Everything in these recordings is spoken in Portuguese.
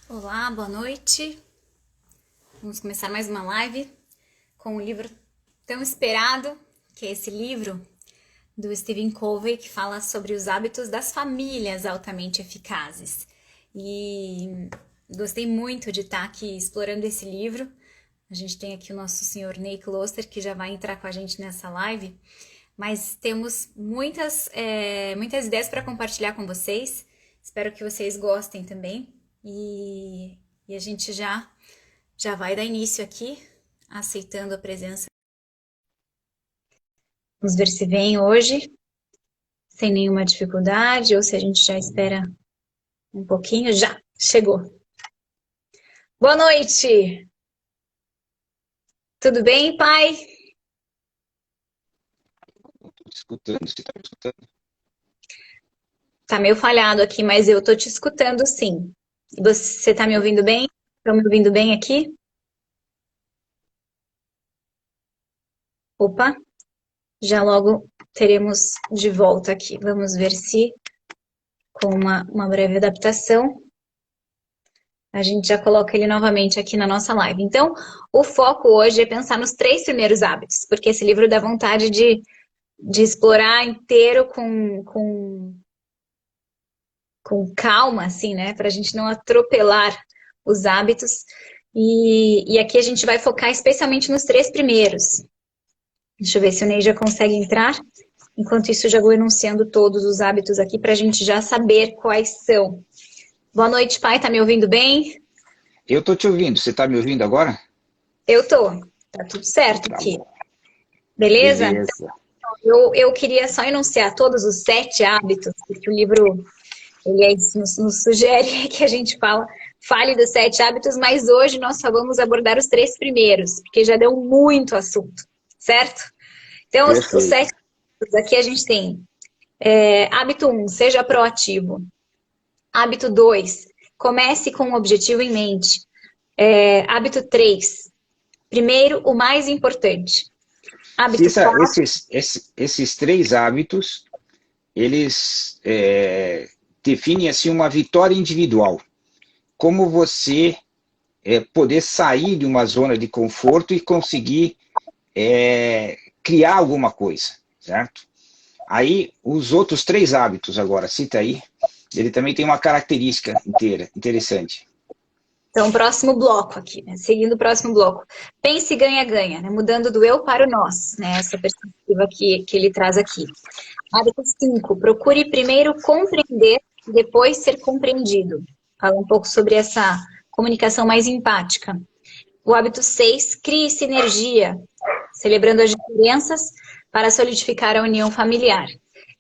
Olá, boa noite. Vamos começar mais uma live com um livro tão esperado, que é esse livro do Stephen Covey, que fala sobre os hábitos das famílias altamente eficazes. E gostei muito de estar aqui explorando esse livro. A gente tem aqui o nosso senhor Ney Kloster, que já vai entrar com a gente nessa live. Mas temos muitas ideias para compartilhar com vocês. Espero que vocês gostem também. E a gente já vai dar início aqui, aceitando a presença. Vamos ver se vem hoje, sem nenhuma dificuldade, ou se a gente já espera um pouquinho. Já chegou. Boa noite! Tudo bem, pai? Escutando, você está me escutando? Tá meio falhado aqui, mas eu tô te escutando sim. Você tá me ouvindo bem? Estão me ouvindo bem aqui? Opa, já logo teremos de volta aqui. Vamos ver se, com uma breve adaptação, a gente já coloca ele novamente aqui na nossa live. Então, o foco hoje é pensar nos 3 primeiros hábitos, porque esse livro dá vontade de explorar inteiro com calma, assim, né? Para a gente não atropelar os hábitos. E aqui a gente vai focar especialmente nos 3 primeiros. Deixa eu ver se o Ney já consegue entrar. Enquanto isso, já vou enunciando todos os hábitos aqui para a gente já saber quais são. Boa noite, pai. Tá me ouvindo bem? Eu estou te ouvindo, você está me ouvindo agora? Eu tô. Tá tudo certo Tá aqui. bom. Beleza? Beleza. Eu queria só enunciar todos os 7 hábitos, porque o livro nos sugere que a gente fale dos 7 hábitos, mas hoje nós só vamos abordar os 3 primeiros, porque já deu muito assunto, certo? Então, os Perfeito. 7 hábitos aqui a gente tem hábito 1, seja proativo. Hábito 2, comece com um objetivo em mente. Hábito 3, primeiro, o mais importante. Hábito Cissa, 4, esses três hábitos, eles definem assim uma vitória individual. Como você poder sair de uma zona de conforto e conseguir criar alguma coisa, certo? Aí, os outros três hábitos agora, cita aí, ele também tem uma característica interessante. então, próximo bloco aqui, né? Seguindo o próximo bloco. Pense e ganha-ganha, né? Mudando do eu para o nós, né? Essa perspectiva que ele traz aqui. Hábito 5, procure primeiro compreender e depois ser compreendido. Fala um pouco sobre essa comunicação mais empática. O hábito 6, crie sinergia, celebrando as diferenças para solidificar a união familiar.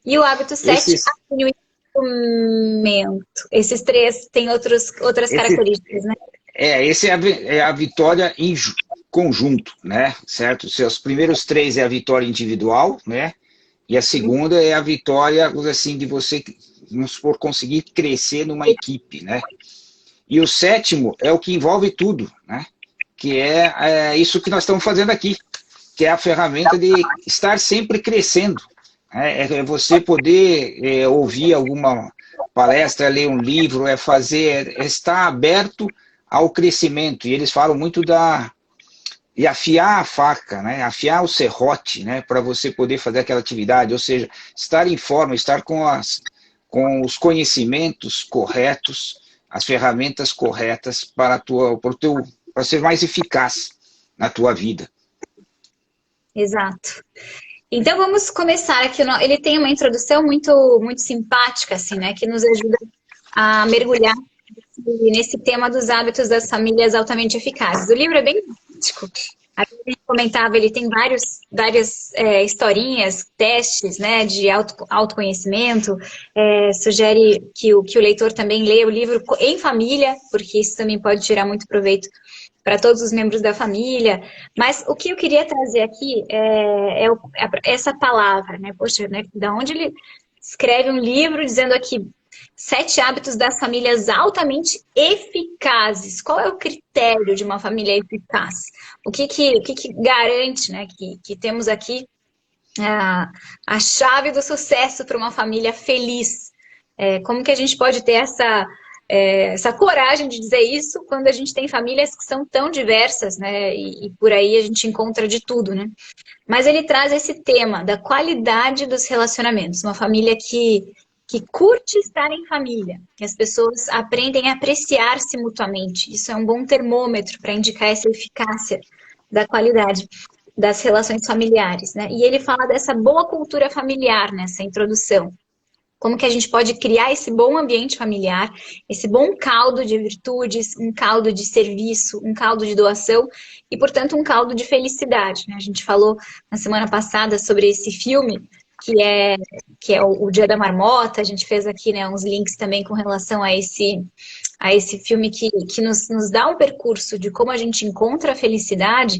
E o hábito 7, Esses, afine o instrumento. Esses 3 têm outras esse, características, né? esse é a vitória em conjunto, né? Certo? Os primeiros três é a vitória individual, né? E a segunda é a vitória, assim, de você, vamos supor, conseguir crescer numa equipe, né? E o sétimo é o que envolve tudo, né? Que é isso que nós estamos fazendo aqui, que é a ferramenta de estar sempre crescendo. Né? É você poder ouvir alguma palestra, ler um livro, é estar aberto ao crescimento. E eles falam muito de afiar a faca, né? Afiar o serrote, né? Para você poder fazer aquela atividade, ou seja, estar em forma, estar com os conhecimentos corretos, as ferramentas corretas para ser mais eficaz na tua vida. Exato. Então vamos começar aqui. Ele tem uma introdução muito simpática, assim, né? Que nos ajuda a mergulhar nesse tema dos hábitos das famílias altamente eficazes. O livro é bem prático. A gente comentava, ele tem várias historinhas, testes, né, de autoconhecimento. Sugere que o leitor também leia o livro em família, porque isso também pode tirar muito proveito para todos os membros da família. Mas o que eu queria trazer aqui é essa palavra, né? Poxa, né, da onde ele escreve um livro dizendo aqui 7 hábitos das famílias altamente eficazes. Qual é o critério de uma família eficaz? O que garante, né, que temos aqui a chave do sucesso para uma família feliz? Como que a gente pode ter essa coragem de dizer isso quando a gente tem famílias que são tão diversas, né? E por aí a gente encontra de tudo, né? Mas ele traz esse tema da qualidade dos relacionamentos. Uma família que curte estar em família, que as pessoas aprendem a apreciar-se mutuamente. Isso é um bom termômetro para indicar essa eficácia da qualidade das relações familiares, né? E ele fala dessa boa cultura familiar nessa introdução. Como que a gente pode criar esse bom ambiente familiar, esse bom caldo de virtudes, um caldo de serviço, um caldo de doação e, portanto, um caldo de felicidade, né? A gente falou na semana passada sobre esse filme, que é o Dia da Marmota, a gente fez aqui, né, uns links também com relação a esse filme que nos dá um percurso de como a gente encontra a felicidade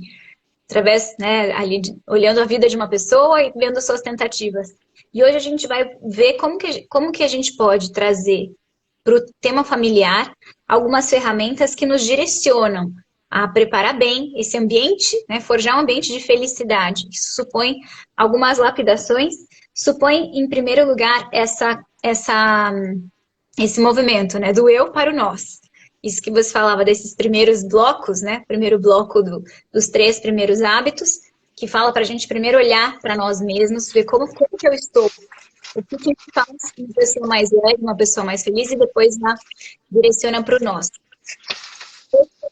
através, né, ali olhando a vida de uma pessoa e vendo suas tentativas. E hoje a gente vai ver como que a gente pode trazer para o tema familiar algumas ferramentas que nos direcionam a preparar bem esse ambiente, né, forjar um ambiente de felicidade. Isso supõe algumas lapidações, supõe, em primeiro lugar, esse movimento, né, do eu para o nós. Isso que você falava desses primeiros blocos, né? Primeiro bloco dos 3 primeiros hábitos, que fala para a gente primeiro olhar para nós mesmos, ver como que eu estou, o que faz uma pessoa mais leve, uma pessoa mais feliz, e depois direciona para o nós.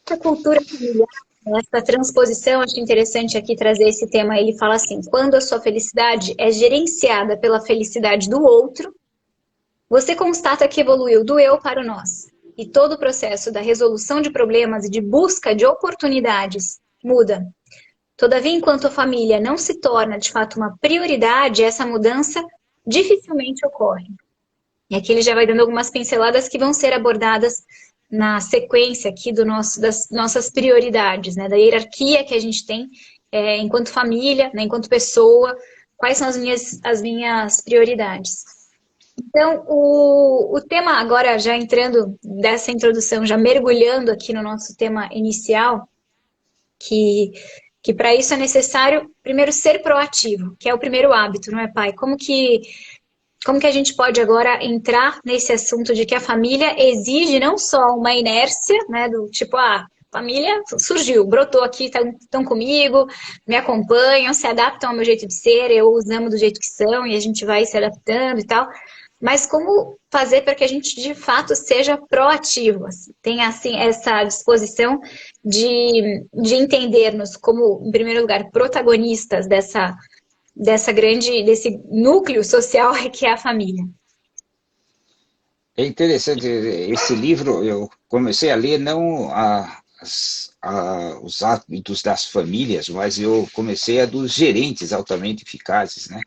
Essa cultura familiar, essa transposição, acho interessante aqui trazer esse tema. Ele fala assim: quando a sua felicidade é gerenciada pela felicidade do outro, você constata que evoluiu do eu para o nós. E todo o processo da resolução de problemas e de busca de oportunidades muda. Todavia, enquanto a família não se torna, de fato, uma prioridade, essa mudança dificilmente ocorre. E aqui ele já vai dando algumas pinceladas que vão ser abordadas na sequência aqui das nossas prioridades, né? Da hierarquia que a gente tem enquanto família, né? Enquanto pessoa, quais são as minhas prioridades. Então, o tema agora, já entrando dessa introdução, já mergulhando aqui no nosso tema inicial, que para isso é necessário, primeiro, ser proativo, que é o primeiro hábito, não é, pai? Como que a gente pode agora entrar nesse assunto de que a família exige não só uma inércia, né, do tipo, família surgiu, brotou aqui, estão comigo, me acompanham, se adaptam ao meu jeito de ser, eu os amo do jeito que são, e a gente vai se adaptando e tal. Mas como fazer para que a gente, de fato, seja proativo, assim, tenha, assim, essa disposição de entendermos como, em primeiro lugar, protagonistas desse núcleo social que é a família. É interessante, esse livro eu comecei a ler não os hábitos das famílias, mas eu comecei a dos gerentes altamente eficazes, né?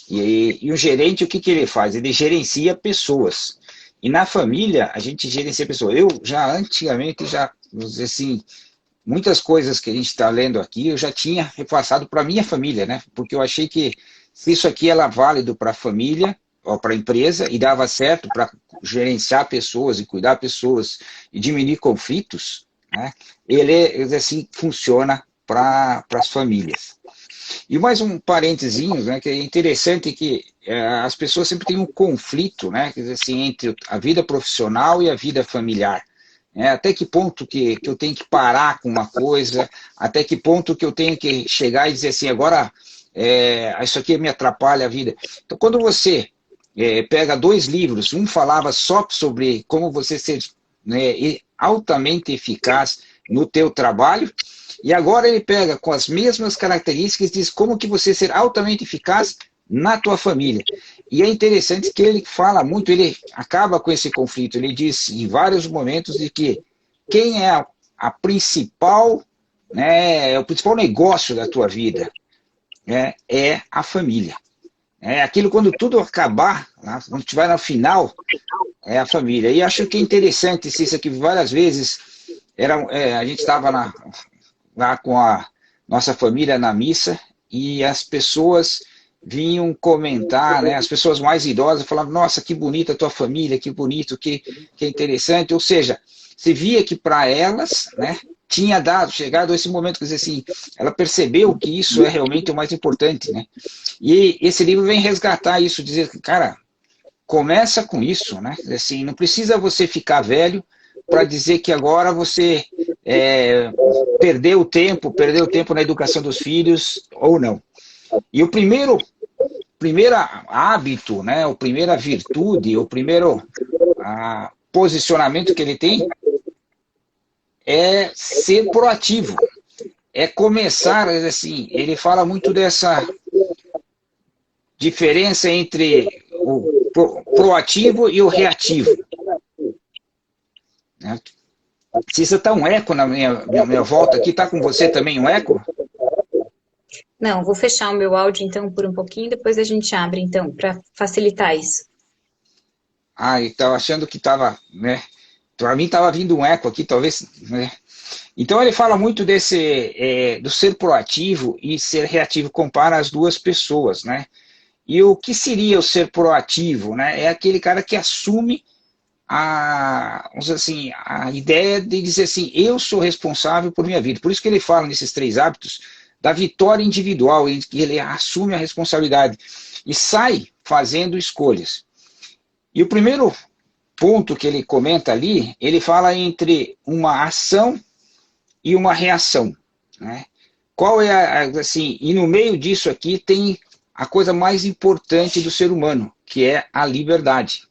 E o gerente, o que ele faz? Ele gerencia pessoas. E na família, a gente gerencia pessoas. Eu já antigamente, vamos dizer assim, muitas coisas que a gente está lendo aqui, eu já tinha repassado para a minha família, né? Porque eu achei que se isso aqui era válido para a família, ou para a empresa, e dava certo para gerenciar pessoas e cuidar pessoas e diminuir conflitos, né? Ele, assim, funciona para as famílias. E mais um parentezinho, né, que é interessante que as pessoas sempre têm um conflito, né, quer dizer, assim, entre a vida profissional e a vida familiar. Até que ponto que eu tenho que parar com uma coisa, até que ponto que eu tenho que chegar e dizer assim, agora isso aqui me atrapalha a vida. Então, quando você pega 2 livros, um falava só sobre como você ser, né, altamente eficaz no teu trabalho, e agora ele pega com as mesmas características e diz como que você ser altamente eficaz na tua família. E é interessante que ele fala muito, ele acaba com esse conflito, ele diz em vários momentos de que quem é a principal, né, o principal negócio da tua vida, né, é a família. Aquilo quando tudo acabar, né, quando estiver no final, é a família. E acho que é interessante isso aqui, várias vezes a gente estava lá com a nossa família na missa e as pessoas vinham comentar, né, as pessoas mais idosas falavam, nossa, que bonita a tua família, que bonito, que interessante. Ou seja, você via que para elas, né, tinha chegado esse momento, quer dizer assim, ela percebeu que isso é realmente o mais importante, né? E esse livro vem resgatar isso, dizer, cara, começa com isso, né? Assim, não precisa você ficar velho para dizer que agora você perdeu o tempo na educação dos filhos ou não. E o primeiro hábito, né? O primeira virtude, o primeiro posicionamento que ele tem é ser proativo. É começar, assim, ele fala muito dessa diferença entre o proativo e o reativo. Né? Precisa estar um eco na minha volta aqui. Está com você também um eco? Não, vou fechar o meu áudio então por um pouquinho, depois a gente abre então, para facilitar isso. Estava achando que estava, né? Para mim estava vindo um eco aqui, talvez, né? Então ele fala muito do ser proativo e ser reativo, compara as duas pessoas, né? E o que seria o ser proativo, né? É aquele cara que assume vamos dizer assim, a ideia de dizer assim, eu sou responsável por minha vida. Por isso que ele fala nesses 3 hábitos da vitória individual, em que ele assume a responsabilidade e sai fazendo escolhas. E o primeiro ponto que ele comenta ali, ele fala entre uma ação e uma reação, né? Qual é assim, e no meio disso aqui tem a coisa mais importante do ser humano, que é a liberdade.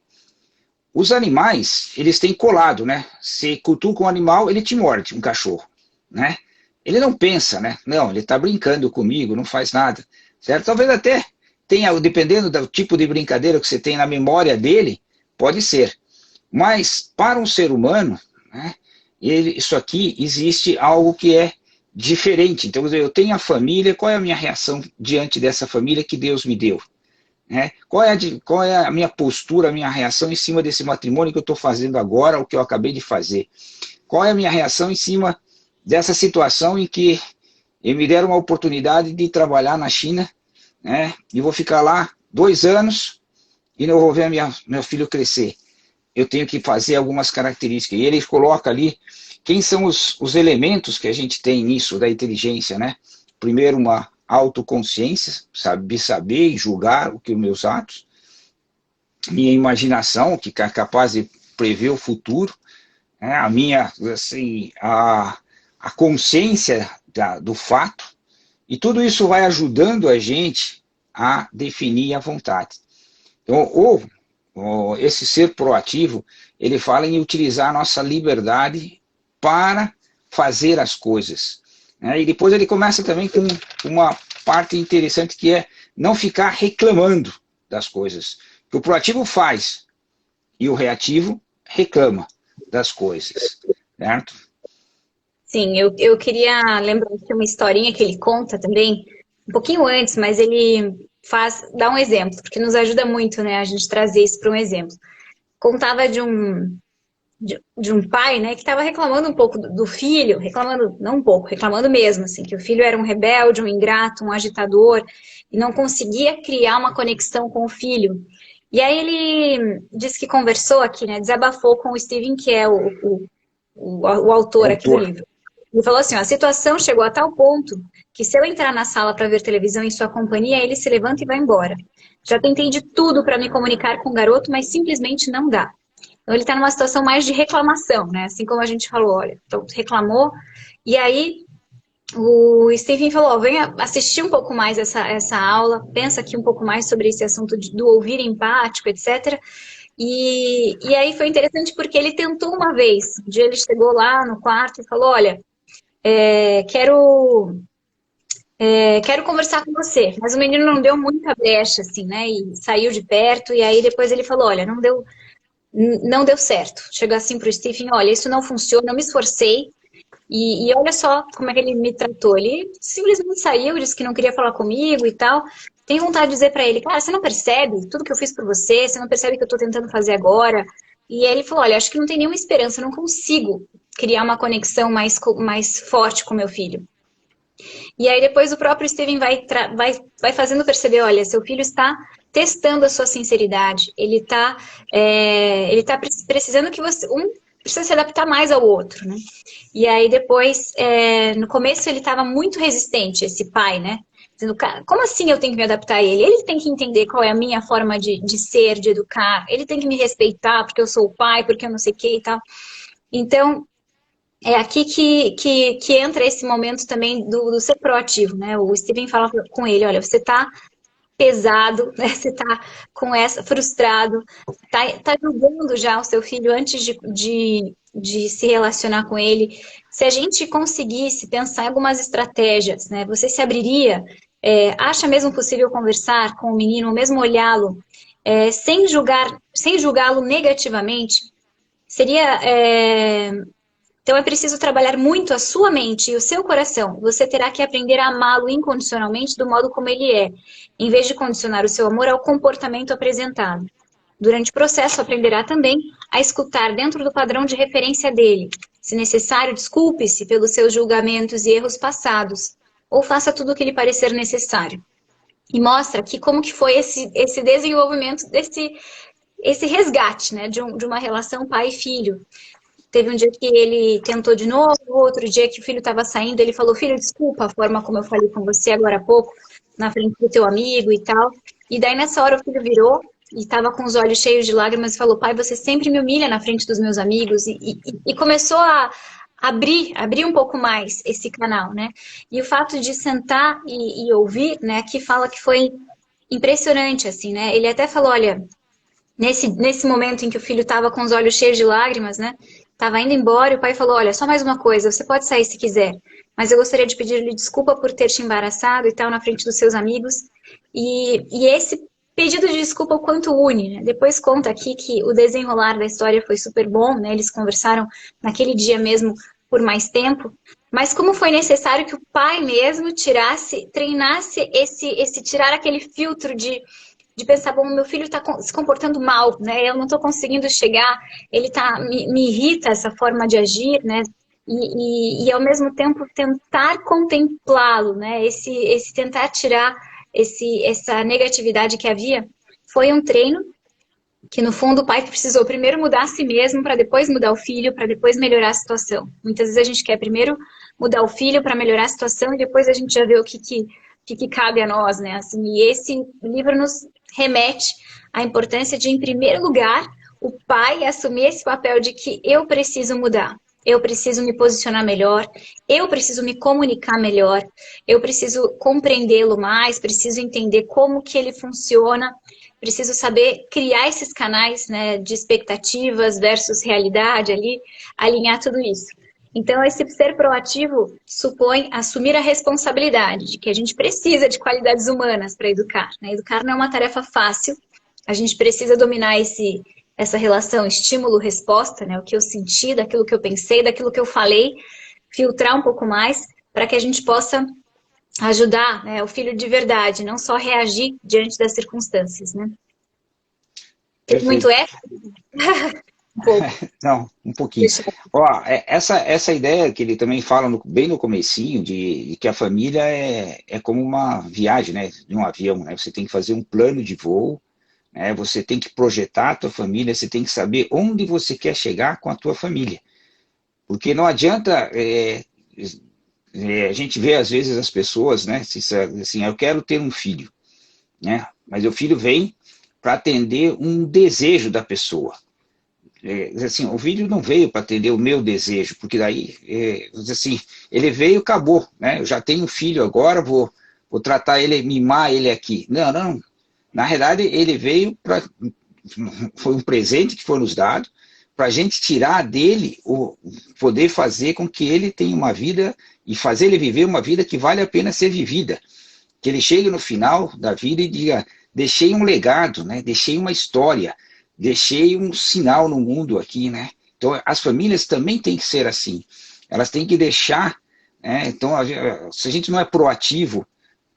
Os animais, eles têm colado, né? Se cutuca um animal, ele te morde, um cachorro, né? Ele não pensa, né? Não, ele está brincando comigo, não faz nada, certo? Talvez até tenha, dependendo do tipo de brincadeira que você tem na memória dele, pode ser. Mas para um ser humano, né? Isso aqui existe algo que é diferente. Então, eu tenho a família, qual é a minha reação diante dessa família que Deus me deu? Né? Qual é a minha postura, a minha reação em cima desse matrimônio que eu estou fazendo agora, o que eu acabei de fazer? Qual é a minha reação em cima dessa situação em que me deram uma oportunidade de trabalhar na China, né? E vou ficar lá 2 anos e não vou ver meu filho crescer? Eu tenho que fazer algumas características. E ele coloca ali quem são os elementos que a gente tem nisso da inteligência, né? Primeiro, uma autoconsciência, saber e julgar os meus atos, minha imaginação, que é capaz de prever o futuro, né? A minha, assim, a consciência do fato, e tudo isso vai ajudando a gente a definir a vontade. Então, esse ser proativo, ele fala em utilizar a nossa liberdade para fazer as coisas. Né? E depois ele começa também com uma parte interessante que é não ficar reclamando das coisas. Que o proativo faz e o reativo reclama das coisas. Certo? Sim, eu queria lembrar de uma historinha que ele conta também, um pouquinho antes, mas ele dá um exemplo, porque nos ajuda muito, né, a gente trazer isso para um exemplo. Contava de um pai, né, que estava reclamando um pouco do filho, reclamando, não um pouco, reclamando mesmo, assim, que o filho era um rebelde, um ingrato, um agitador, e não conseguia criar uma conexão com o filho. E aí ele disse que conversou aqui, né, desabafou com o Stephen, que é o autor aqui do livro. Ele falou assim, ó, a situação chegou a tal ponto que se eu entrar na sala para ver televisão em sua companhia, ele se levanta e vai embora. Já tentei de tudo para me comunicar com o garoto, mas simplesmente não dá. Então ele está numa situação mais de reclamação, né? Assim como a gente falou, olha, então reclamou, e aí o Stephen falou, ó, venha assistir um pouco mais essa aula, pensa aqui um pouco mais sobre esse assunto do ouvir empático, etc., e aí foi interessante porque ele tentou uma vez. Um dia ele chegou lá no quarto e falou, olha, quero conversar com você. Mas o menino não deu muita brecha, assim, né? E saiu de perto, e aí depois ele falou, olha, não deu certo. Chegou assim pro Stephen, olha, isso não funciona, eu me esforcei, e olha só como é que ele me tratou. Ele simplesmente saiu, disse que não queria falar comigo e tal. Tenho vontade de dizer pra ele, cara, você não percebe tudo que eu fiz por você? Você não percebe o que eu tô tentando fazer agora? E aí ele falou, olha, acho que não tem nenhuma esperança, eu não consigo criar uma conexão mais forte com meu filho. E aí depois o próprio Stephen vai fazendo perceber, olha, seu filho está testando a sua sinceridade, ele tá precisando que você... precisa se adaptar mais ao outro, né? E aí depois, no começo ele estava muito resistente, esse pai, né? Como assim eu tenho que me adaptar a ele? Ele tem que entender qual é a minha forma de ser, de educar. Ele tem que me respeitar porque eu sou o pai, porque eu não sei o que e tal. Então, é aqui que entra esse momento também do ser proativo, né? O Steven fala com ele, olha, você tá pesado, né? Você tá com essa, frustrado, tá julgando já o seu filho antes de se relacionar com ele. Se a gente conseguisse pensar em algumas estratégias, né? Você se abriria, acha mesmo possível conversar com o menino, ou mesmo olhá-lo, sem julgá-lo negativamente? Seria, então é preciso trabalhar muito a sua mente e o seu coração. Você terá que aprender a amá-lo incondicionalmente do modo como ele é, em vez de condicionar o seu amor ao comportamento apresentado. Durante o processo, aprenderá também a escutar dentro do padrão de referência dele. Se necessário, desculpe-se pelos seus julgamentos e erros passados, ou faça tudo o que lhe parecer necessário. E mostra que como que foi esse desenvolvimento, esse resgate, né, de uma relação pai e filho. Teve um dia que ele tentou de novo, outro dia que o filho estava saindo, ele falou, filho, desculpa a forma como eu falei com você agora há pouco, na frente do teu amigo e tal. E daí nessa hora o filho virou e estava com os olhos cheios de lágrimas e falou, pai, você sempre me humilha na frente dos meus amigos. E começou a abrir um pouco mais esse canal, né? E o fato de sentar e ouvir, né, aqui fala que foi impressionante, assim, né? Ele até falou, olha, nesse momento em que o filho estava com os olhos cheios de lágrimas, né? Estava indo embora e o pai falou, olha, só mais uma coisa, você pode sair se quiser, mas eu gostaria de pedir-lhe desculpa por ter te embaraçado e tal na frente dos seus amigos. E esse pedido de desculpa o quanto une, né? Depois conta aqui que o desenrolar da história foi super bom, né? Eles conversaram naquele dia mesmo por mais tempo, mas como foi necessário que o pai mesmo treinasse tirar aquele filtro de pensar, bom, meu filho está se comportando mal, né? Eu não estou conseguindo chegar, ele me irrita essa forma de agir, né? E ao mesmo tempo tentar contemplá-lo, né? Esse tentar tirar essa negatividade que havia, foi um treino que no fundo o pai precisou primeiro mudar a si mesmo para depois mudar o filho, para depois melhorar a situação. Muitas vezes a gente quer primeiro mudar o filho para melhorar a situação e depois a gente já vê o que cabe a nós, né? Assim, e esse livro nos remete à importância de, em primeiro lugar, o pai assumir esse papel de que eu preciso mudar, eu preciso me posicionar melhor, eu preciso me comunicar melhor, eu preciso compreendê-lo mais, preciso entender como que ele funciona, preciso saber criar esses canais, né, de expectativas versus realidade ali, alinhar tudo isso. Então, esse ser proativo supõe assumir a responsabilidade de que a gente precisa de qualidades humanas para educar, né? Educar não é uma tarefa fácil, a gente precisa dominar essa relação estímulo-resposta, né? O que eu senti, daquilo que eu pensei, daquilo que eu falei, filtrar um pouco mais para que a gente possa ajudar, né, o filho de verdade, não só reagir diante das circunstâncias, né? Tem muito um pouco. Não, um pouquinho. Ó, essa ideia que ele também fala bem no comecinho, de que a família é como uma viagem, né, de um avião, né? Você tem que fazer um plano de voo, né? Você tem que projetar a tua família, você tem que saber onde você quer chegar com a tua família. Porque não adianta... a gente vê às vezes as pessoas, né, assim, eu quero ter um filho, né? Mas o filho vem para atender um desejo da pessoa. Assim, o filho não veio para atender o meu desejo, porque daí, assim, ele veio e acabou, né? Eu já tenho um filho agora, vou tratar ele, mimar ele aqui. Não. Na realidade, ele veio para... Foi um presente que foi nos dado, para a gente tirar dele, poder fazer com que ele tenha uma vida e fazer ele viver uma vida que vale a pena ser vivida. Que ele chegue no final da vida e diga, deixei um legado, né? Deixei uma história, deixei um sinal no mundo aqui, né? Então, as famílias também têm que ser assim. Elas têm que deixar, né? Então, se a gente não é proativo,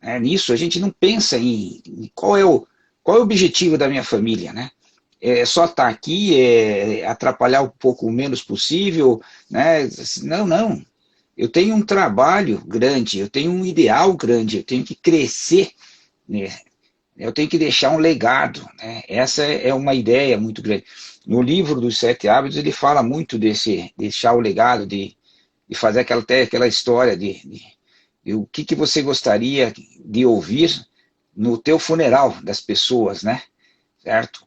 né, nisso, a gente não pensa em qual é o objetivo da minha família, né? É só estar aqui, atrapalhar um pouco o menos possível, né? Não. Eu tenho um trabalho grande, eu tenho um ideal grande, eu tenho que crescer, né? Eu tenho que deixar um legado, né? Essa é uma ideia muito grande. No livro dos 7 hábitos, ele fala muito desse deixar o legado, de fazer aquela história de o que que você gostaria de ouvir no teu funeral das pessoas, né? Certo?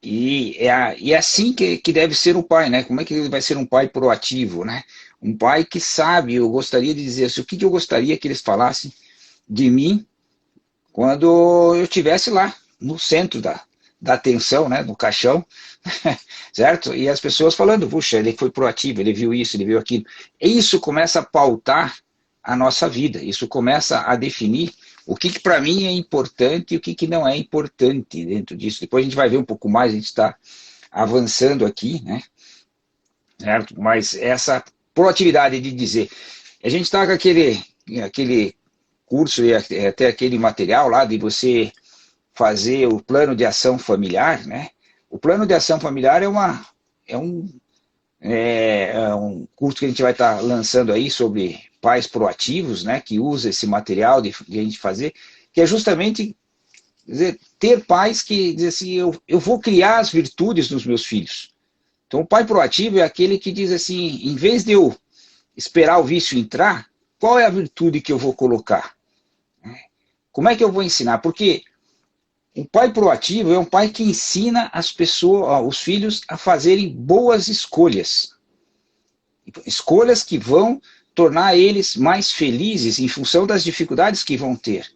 E é assim que deve ser um pai, né? Como é que ele vai ser um pai proativo, né? Um pai que sabe, eu gostaria de dizer assim, o que que eu gostaria que eles falassem de mim quando eu estivesse lá, no centro da atenção, né? No caixão, certo? E as pessoas falando, puxa, ele foi proativo, ele viu isso, ele viu aquilo. E isso começa a pautar a nossa vida, isso começa a definir o que para mim é importante e o que não é importante dentro disso. Depois a gente vai ver um pouco mais, a gente está avançando aqui, né? Certo? Mas essa proatividade de dizer, a gente está com aquele curso e até aquele material lá de você fazer o plano de ação familiar, né? O plano de ação familiar é um curso que a gente vai estar lançando aí sobre pais proativos, né? Que usa esse material de a gente fazer, que é justamente dizer, ter pais que dizem assim, eu vou criar as virtudes dos meus filhos. Então, o pai proativo é aquele que diz assim, em vez de eu esperar o vício entrar, qual é a virtude que eu vou colocar? Como é que eu vou ensinar? Porque um pai proativo é um pai que ensina as pessoas, os filhos, a fazerem boas escolhas. Escolhas que vão tornar eles mais felizes em função das dificuldades que vão ter.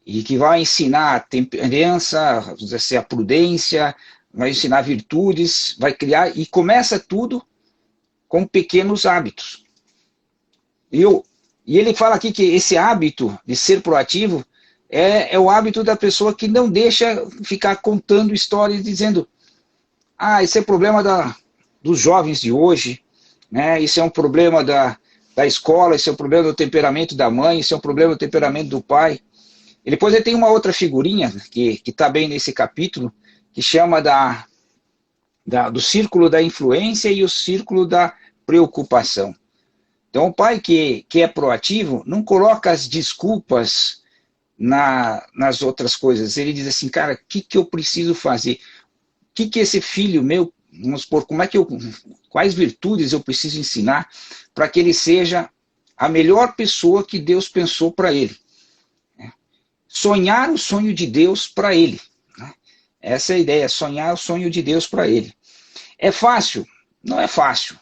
E que vai ensinar a temperança, a prudência, vai ensinar virtudes, vai criar, e começa tudo com pequenos hábitos. E ele fala aqui que esse hábito de ser proativo é o hábito da pessoa que não deixa ficar contando histórias dizendo isso é problema dos jovens de hoje, né? Isso é um problema da escola, isso é um problema do temperamento da mãe, isso é um problema do temperamento do pai. E depois ele tem uma outra figurinha que está bem nesse capítulo, que chama do círculo da influência e o círculo da preocupação. Então, o pai que é proativo não coloca as desculpas nas outras coisas. Ele diz assim, cara, o que eu preciso fazer? O que esse filho meu, vamos supor, quais virtudes eu preciso ensinar para que ele seja a melhor pessoa que Deus pensou para ele? Sonhar o sonho de Deus para ele. Essa é a ideia, sonhar o sonho de Deus para ele. É fácil? Não é fácil.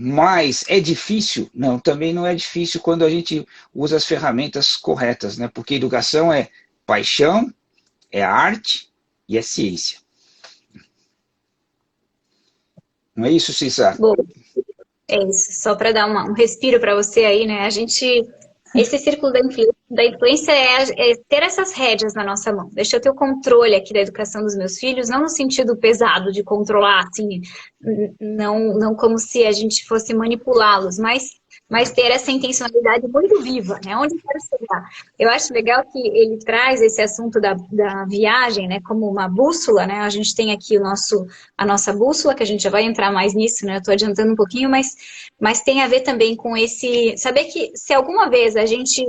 Mas é difícil? Não, também não é difícil quando a gente usa as ferramentas corretas, né? Porque educação é paixão, é arte e é ciência. Não é isso, Cissa? Bom, é isso. Só para dar um respiro para você aí, né? Esse círculo da influência é ter essas rédeas na nossa mão. Deixa eu ter o controle aqui da educação dos meus filhos, não no sentido pesado de controlar, assim, não como se a gente fosse manipulá-los, mas ter essa intencionalidade muito viva, né? Onde eu quero chegar? Eu acho legal que ele traz esse assunto da viagem, né? Como uma bússola, né? A gente tem aqui a nossa bússola, que a gente já vai entrar mais nisso, né? Eu estou adiantando um pouquinho, mas tem a ver também com saber que se alguma vez a gente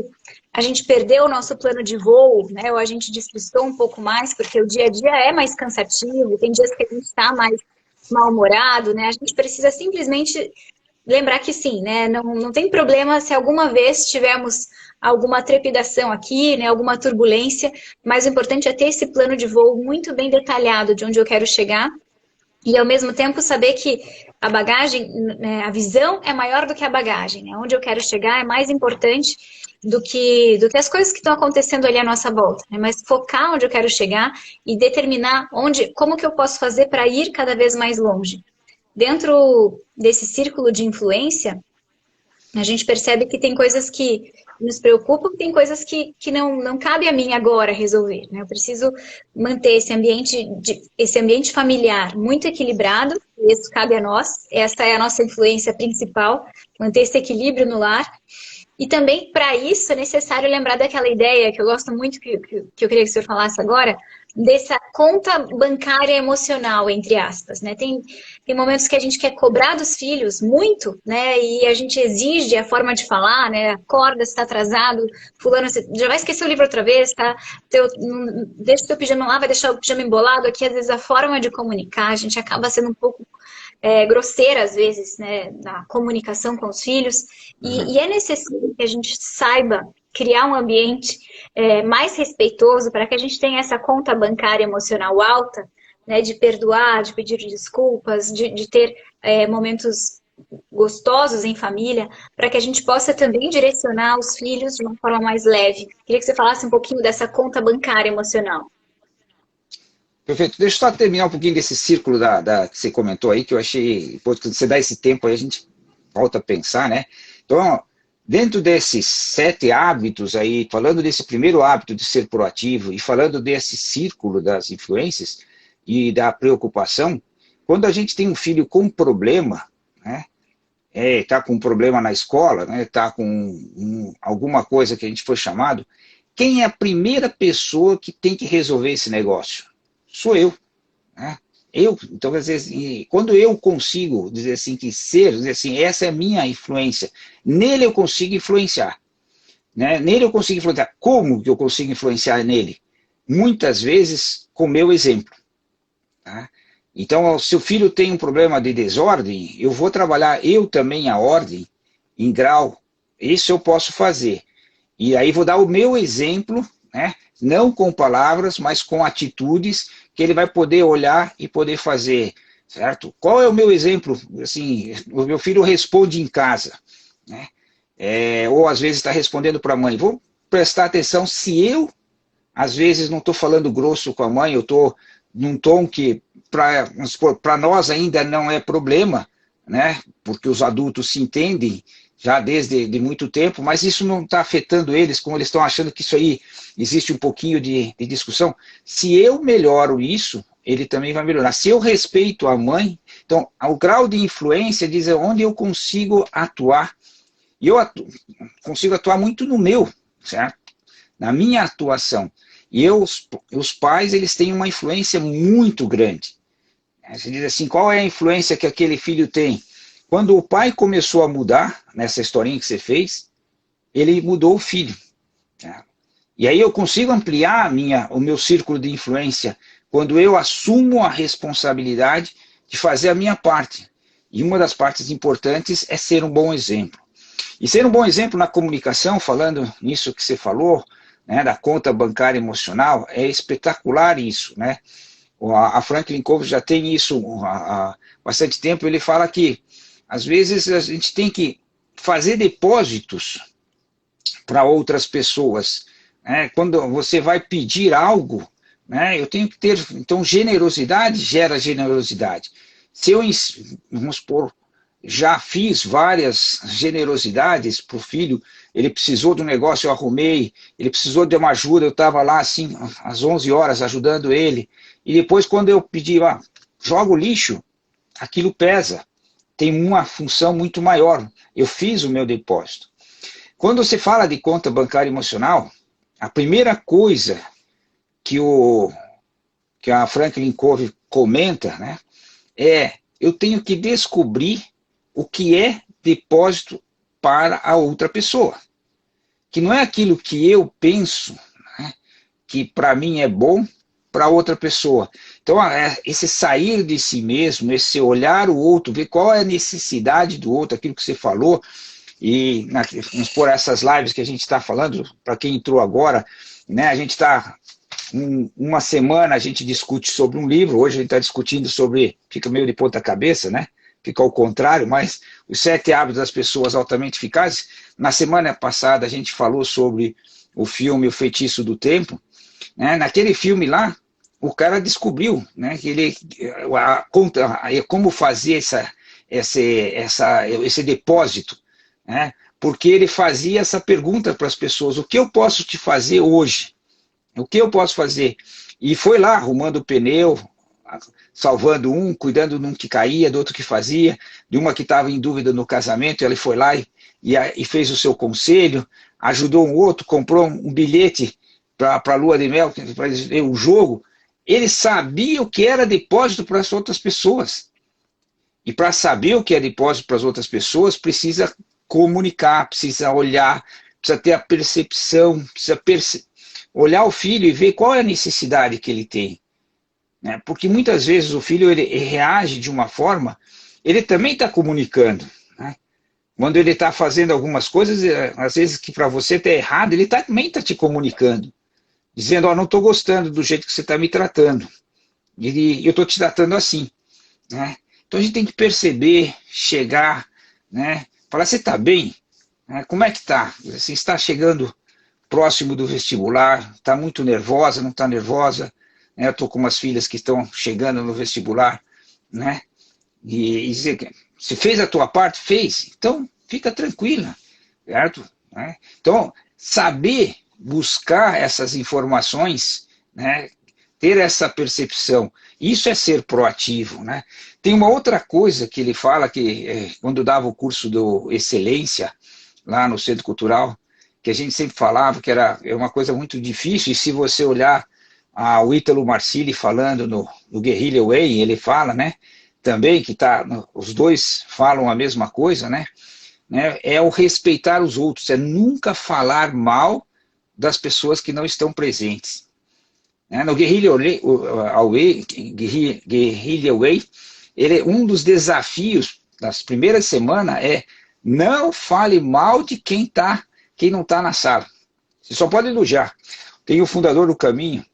perdeu o nosso plano de voo, né? Ou a gente despistou um pouco mais, porque o dia a dia é mais cansativo, tem dias que a gente está mais mal-humorado, né? A gente precisa simplesmente lembrar que sim, né? Não tem problema se alguma vez tivermos alguma trepidação aqui, né? Alguma turbulência, mas o importante é ter esse plano de voo muito bem detalhado de onde eu quero chegar e, ao mesmo tempo, saber que a bagagem, né, a visão é maior do que a bagagem, né? Onde eu quero chegar é mais importante do que as coisas que estão acontecendo ali à nossa volta, né? Mas focar onde eu quero chegar e determinar como que eu posso fazer para ir cada vez mais longe. Dentro desse círculo de influência, a gente percebe que tem coisas que nos preocupam, tem coisas que não cabe a mim agora resolver, né? Eu preciso manter esse ambiente familiar muito equilibrado, e isso cabe a nós, essa é a nossa influência principal, manter esse equilíbrio no lar. E também, para isso, é necessário lembrar daquela ideia que eu gosto muito, que eu queria que o senhor falasse agora, dessa conta bancária emocional, entre aspas, né? Tem momentos que a gente quer cobrar dos filhos muito, né? E a gente exige a forma de falar, né? Acorda, se está atrasado, fulano, você já vai esquecer o livro outra vez, tá? Deixa o teu pijama lá, vai deixar o pijama embolado aqui. Às vezes a forma de comunicar, a gente acaba sendo um pouco grosseira, às vezes, né, na comunicação com os filhos, e é necessário que a gente saiba criar um ambiente mais respeitoso para que a gente tenha essa conta bancária emocional alta, né, de perdoar, de pedir desculpas, de ter momentos gostosos em família, para que a gente possa também direcionar os filhos de uma forma mais leve. Queria que você falasse um pouquinho dessa conta bancária emocional. Perfeito. Deixa eu só terminar um pouquinho desse círculo que você comentou aí, que eu achei, quando você dá esse tempo aí, a gente volta a pensar, né? Então, dentro desses 7 hábitos aí, falando desse primeiro hábito de ser proativo e falando desse círculo das influências e da preocupação, quando a gente tem um filho com problema, né? Tá com um problema na escola, né? Tá com alguma coisa que a gente foi chamado, quem é a primeira pessoa que tem que resolver esse negócio? Sou eu, né? Então, às vezes, quando eu consigo dizer assim, dizer assim, essa é a minha influência, nele eu consigo influenciar, né? Nele eu consigo influenciar. Como que eu consigo influenciar nele? Muitas vezes com meu exemplo, tá? Então, se o filho tem um problema de desordem, eu vou trabalhar eu também a ordem em grau. Isso eu posso fazer. E aí vou dar o meu exemplo, né? Não com palavras, mas com atitudes que ele vai poder olhar e poder fazer, certo? Qual é o meu exemplo? Assim, o meu filho responde em casa, né? Ou às vezes está respondendo para a mãe. Vou prestar atenção se eu, às vezes, não estou falando grosso com a mãe, eu estou num tom que para nós ainda não é problema, né? Porque os adultos se entendem já desde muito tempo, mas isso não está afetando eles, como eles estão achando que isso aí existe um pouquinho de discussão. Se eu melhoro isso, ele também vai melhorar. Se eu respeito a mãe, então o grau de influência diz onde eu consigo atuar. E eu consigo atuar muito no meu, certo? Na minha atuação. E os pais, eles têm uma influência muito grande. Você diz assim, qual é a influência que aquele filho tem? Quando o pai começou a mudar, nessa historinha que você fez, ele mudou o filho. Tá? E aí eu consigo ampliar o meu círculo de influência quando eu assumo a responsabilidade de fazer a minha parte. E uma das partes importantes é ser um bom exemplo. E ser um bom exemplo na comunicação, falando nisso que você falou, né, da conta bancária emocional, é espetacular isso, né? A Franklin Covey já tem isso há bastante tempo. Ele fala que às vezes a gente tem que fazer depósitos para outras pessoas, né? Quando você vai pedir algo, né, eu tenho que ter, então generosidade gera generosidade. Se eu, vamos supor, já fiz várias generosidades para o filho, ele precisou de um negócio, eu arrumei, ele precisou de uma ajuda, eu estava lá assim, às 11 horas ajudando ele, e depois quando eu pedi, joga o lixo, aquilo pesa, tem uma função muito maior, eu fiz o meu depósito. Quando você fala de conta bancária emocional, a primeira coisa que a Franklin Covey comenta, né, eu tenho que descobrir o que é depósito para a outra pessoa. Que não é aquilo que eu penso, né, que para mim é bom, para outra pessoa. Então, esse sair de si mesmo, esse olhar o outro, ver qual é a necessidade do outro, aquilo que você falou, e vamos por essas lives que a gente está falando, para quem entrou agora, né, a gente está, uma semana a gente discute sobre um livro, hoje a gente está discutindo sobre, fica meio de ponta cabeça, né? Fica ao contrário, mas os 7 hábitos das pessoas altamente eficazes. Na semana passada a gente falou sobre o filme O Feitiço do Tempo, né? Naquele filme lá, o cara descobriu, né, que como fazer esse depósito, né? Porque ele fazia essa pergunta para as pessoas, o que eu posso te fazer hoje? O que eu posso fazer? E foi lá arrumando o pneu, salvando um, cuidando de um que caía, do outro que fazia, de uma que estava em dúvida no casamento, ele foi lá e fez o seu conselho, ajudou um outro, comprou um bilhete para a lua de mel, para ver o jogo. Ele sabia o que era depósito para as outras pessoas. E para saber o que é depósito para as outras pessoas, precisa comunicar, precisa olhar, precisa ter a percepção, precisa olhar o filho e ver qual é a necessidade que ele tem. Porque muitas vezes o filho ele reage de uma forma ele também está comunicando, né? Quando ele está fazendo algumas coisas, às vezes que para você está errado, ele também está te comunicando, dizendo, ó, não estou gostando do jeito que você está me tratando, e eu estou te tratando assim, né? Então a gente tem que perceber, chegar, né? Falar, você está bem? Como é que está? Você está chegando próximo do vestibular, está muito nervosa, não está nervosa? Eu estou com umas filhas que estão chegando no vestibular, né? E dizer que se fez a tua parte, fez, então fica tranquila, certo? Né? Então, saber buscar essas informações, né? Ter essa percepção, isso é ser proativo, né? Tem uma outra coisa que ele fala, que quando dava o curso do Excelência, lá no Centro Cultural, que a gente sempre falava que era uma coisa muito difícil, e se você olhar o Ítalo Marcilli falando no Guerrilla Way, ele fala, né, também que os dois falam a mesma coisa, né, é o respeitar os outros, é nunca falar mal das pessoas que não estão presentes. No Guerrilla Way, um dos desafios das primeiras semanas é não fale mal de quem não está na sala. Você só pode elogiar. Tem o fundador do Caminho,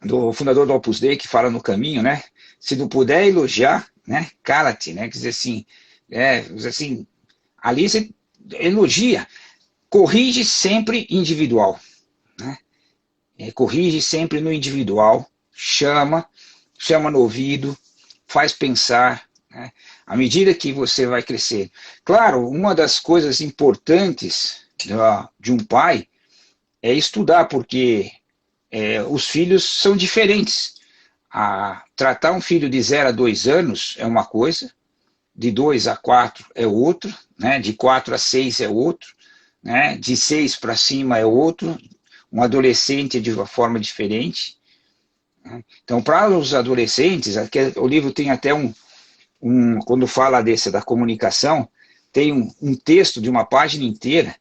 o fundador do Opus Dei, que fala no Caminho, né? Se não puder elogiar, né? Cala-te, né? Quer dizer assim, ali você elogia, corrige sempre individual, né? Corrige sempre no individual, chama no ouvido, faz pensar, né? À medida que você vai crescer. Claro, uma das coisas importantes de um pai é estudar, porque os filhos são diferentes. Tratar um filho de 0 a 2 anos é uma coisa, de 2 a 4 é outro, né? De 4 a 6 é outro, né? De 6 para cima é outro, um adolescente é de uma forma diferente. Né? Então, para os adolescentes, o livro tem até quando fala da comunicação, tem um texto de uma página inteira,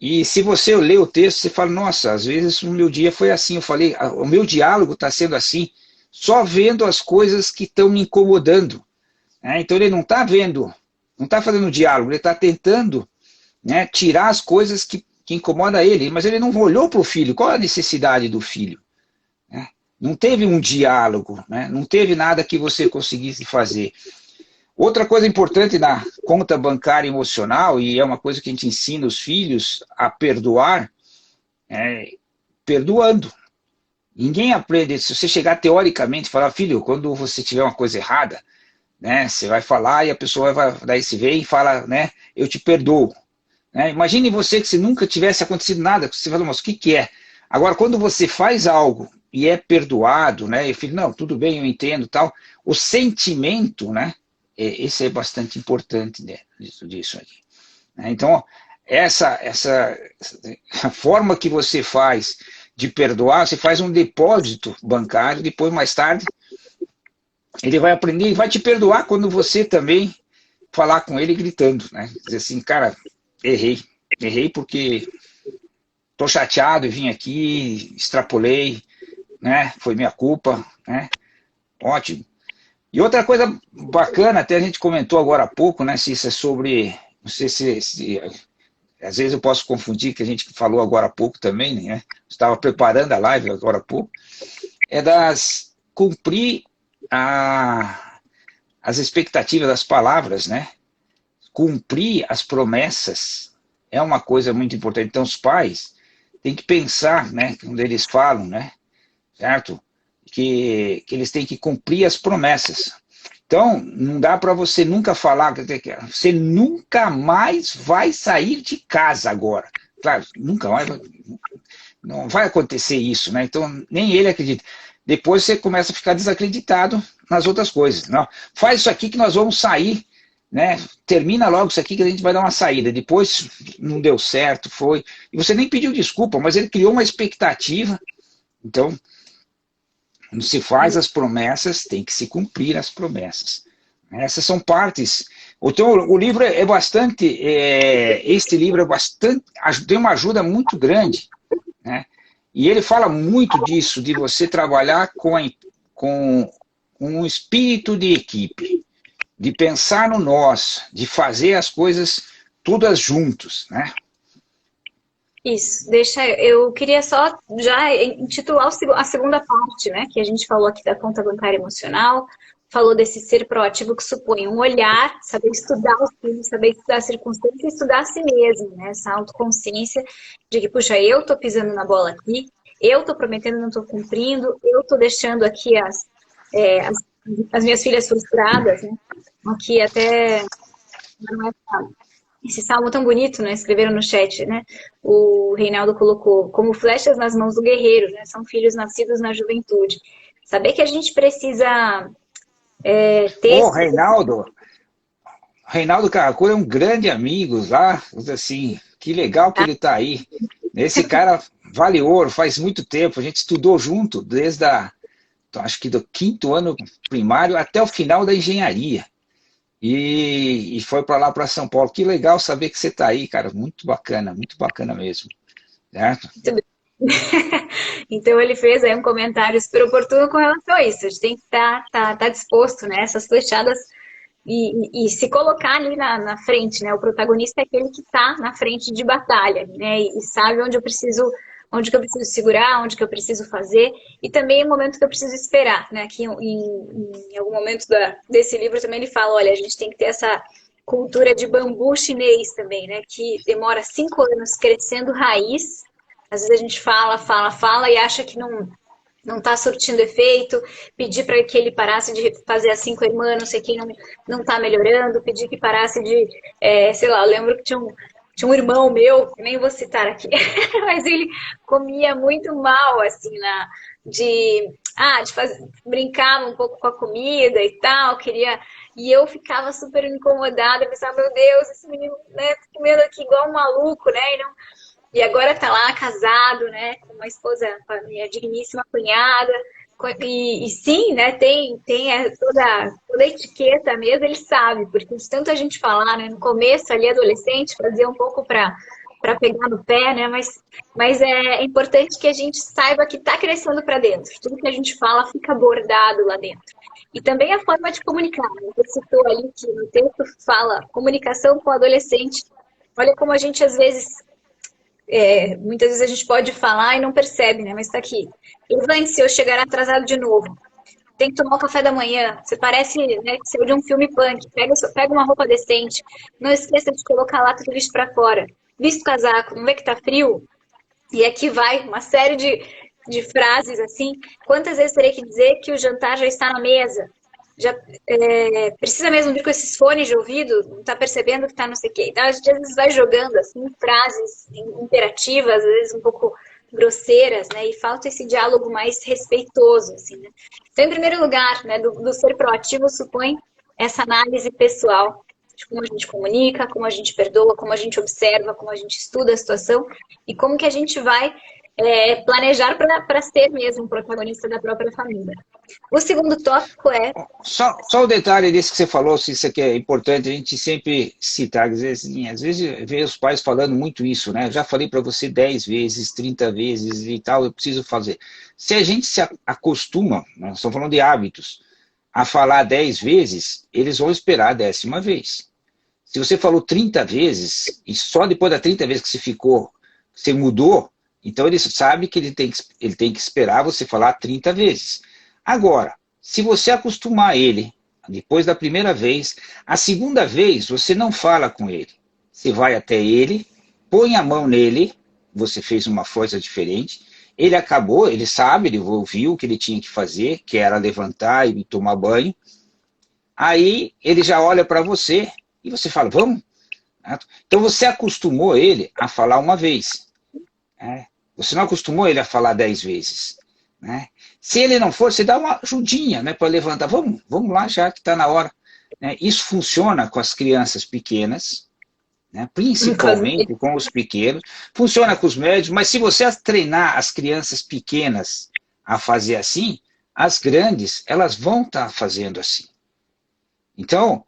e se você ler o texto, você fala, nossa, às vezes o meu dia foi assim, eu falei, o meu diálogo está sendo assim, só vendo as coisas que estão me incomodando. Então ele não está vendo, não está fazendo diálogo, ele está tentando, né, tirar as coisas que incomodam ele, mas ele não olhou para o filho, qual a necessidade do filho? Não teve um diálogo, né? Não teve nada que você conseguisse fazer. Outra coisa importante na conta bancária emocional, e é uma coisa que a gente ensina os filhos a perdoar, perdoando. Ninguém aprende, se você chegar teoricamente e falar, filho, quando você tiver uma coisa errada, né, você vai falar e a pessoa daí se vê e fala, né, eu te perdoo. Imagine você que se nunca tivesse acontecido nada, você fala, mas o que é? Agora, quando você faz algo e é perdoado, né, e o filho, não, tudo bem, eu entendo, tal, o sentimento, né, esse é bastante importante, né, disso aqui. Então, a forma que você faz de perdoar, você faz um depósito bancário, depois, mais tarde, ele vai aprender e vai te perdoar quando você também falar com ele gritando, né? Dizer assim, cara, errei porque estou chateado e vim aqui, extrapolei, né? Foi minha culpa, né? Ótimo. E outra coisa bacana, até a gente comentou agora há pouco, né, se isso é sobre, não sei se às vezes eu posso confundir, que a gente falou agora há pouco também, né? Estava preparando a live agora há pouco, cumprir as expectativas das palavras, né? Cumprir as promessas é uma coisa muito importante. Então, os pais têm que pensar, né, quando eles falam, né, certo? Que eles têm que cumprir as promessas. Então, não dá para você nunca falar, você nunca mais vai sair de casa agora. Claro, nunca mais, não vai acontecer isso, né? Então, nem ele acredita. Depois você começa a ficar desacreditado nas outras coisas. Não, faz isso aqui que nós vamos sair, né? Termina logo isso aqui que a gente vai dar uma saída. Depois não deu certo, foi. E você nem pediu desculpa, mas ele criou uma expectativa. Então, quando se faz as promessas, tem que se cumprir as promessas. Essas são partes. Então, o livro é bastante. Este livro é bastante. Tem uma ajuda muito grande, né? E ele fala muito disso, de você trabalhar com um espírito de equipe. de pensar no nós, de fazer as coisas todas juntos, né? Isso, eu queria só já intitular a segunda parte, né, que a gente falou aqui da conta bancária emocional, falou desse ser proativo que supõe um olhar, saber estudar os filhos, saber estudar as circunstâncias e estudar a si mesmo, né, essa autoconsciência de que, puxa, eu tô pisando na bola aqui, eu tô prometendo, não tô cumprindo, eu tô deixando aqui as minhas filhas frustradas, né, aqui até... Não é fácil. Esse salmo tão bonito, né? Escreveram no chat, né? O Reinaldo colocou, como flechas nas mãos do guerreiro, né? São filhos nascidos na juventude. Saber que a gente precisa ter... Ô, Reinaldo Carracura é um grande amigo lá, assim, que legal que ele está aí. Esse cara vale ouro, faz muito tempo, a gente estudou junto, desde acho que do 5º ano primário até o final da engenharia. E foi para lá, para São Paulo. Que legal saber que você está aí, cara. Muito bacana mesmo. Certo? Então ele fez aí um comentário super oportuno com relação a isso. A gente tem que estar disposto, né? Essas flechadas e se colocar ali na frente, né? O protagonista é aquele que está na frente de batalha, né? E sabe onde que eu preciso segurar, onde que eu preciso fazer, e também o momento que eu preciso esperar, né? Aqui em algum momento desse livro também ele fala, olha, a gente tem que ter essa cultura de bambu chinês também, né? Que demora 5 anos crescendo raiz. Às vezes a gente fala e acha que não está surtindo efeito, pedir para que ele parasse de fazer as 5 irmãs, não sei quem não está melhorando, pedir que parasse de, sei lá, eu lembro que tinha um irmão meu, que nem vou citar aqui, mas ele comia muito mal, assim, brincava um pouco com a comida e tal, e eu ficava super incomodada, pensava, meu Deus, esse menino, né, tá comendo aqui igual um maluco, né, e agora tá lá casado, né, com uma esposa, com a minha digníssima cunhada, e sim, né, tem toda a etiqueta mesmo, ele sabe, porque de tanto a gente falar, né, no começo ali, adolescente, fazia um pouco para pegar no pé, né, mas é importante que a gente saiba que tá crescendo para dentro, tudo que a gente fala fica bordado lá dentro. E também a forma de comunicar, né? Você citou ali que no texto fala comunicação com o adolescente, olha como a gente às vezes... muitas vezes a gente pode falar e não percebe, né? Mas está aqui. Levante-se ou chegar atrasado de novo. Tem que tomar o café da manhã. Você parece, né, que saiu de um filme punk. Pega uma roupa decente. Não esqueça de colocar a lata do lixo para fora. Vista o casaco. Não vê que tá frio? E aqui vai uma série de frases assim. Quantas vezes terei que dizer que o jantar já está na mesa? Já precisa mesmo vir com esses fones de ouvido, não está percebendo que está não sei o quê. Então, a gente às vezes vai jogando assim, frases imperativas, às vezes um pouco grosseiras, né? E falta esse diálogo mais respeitoso, assim, né? Então, em primeiro lugar, né, do ser proativo supõe essa análise pessoal de como a gente comunica, como a gente perdoa, como a gente observa, como a gente estuda a situação e como que a gente vai planejar para ser mesmo protagonista da própria família. O segundo tópico é... Só o detalhe desse que você falou, se isso aqui é importante, a gente sempre citar, às vezes vê os pais falando muito isso, né? Eu já falei para você 10 vezes, 30 vezes e tal, eu preciso fazer. Se a gente se acostuma, nós estamos falando de hábitos, a falar 10 vezes, eles vão esperar a 10ª vez. Se você falou 30 vezes, e só depois da 30 vezes que você mudou, então ele sabe que ele tem que esperar você falar 30 vezes. Agora, se você acostumar ele, depois da primeira vez, a segunda vez você não fala com ele. Você vai até ele, põe a mão nele, você fez uma coisa diferente, ele acabou, ele sabe, ele ouviu o que ele tinha que fazer, que era levantar e tomar banho. Aí ele já olha para você e você fala, vamos? Então você acostumou ele a falar uma vez. Você não acostumou ele a falar 10 vezes. Né? Se ele não for, você dá uma ajudinha, né, para levantar. Vamos lá, já que está na hora. Né? Isso funciona com as crianças pequenas, né, principalmente com os pequenos. Funciona com os médios, mas se você treinar as crianças pequenas a fazer assim, as grandes, elas vão estar fazendo assim. Então,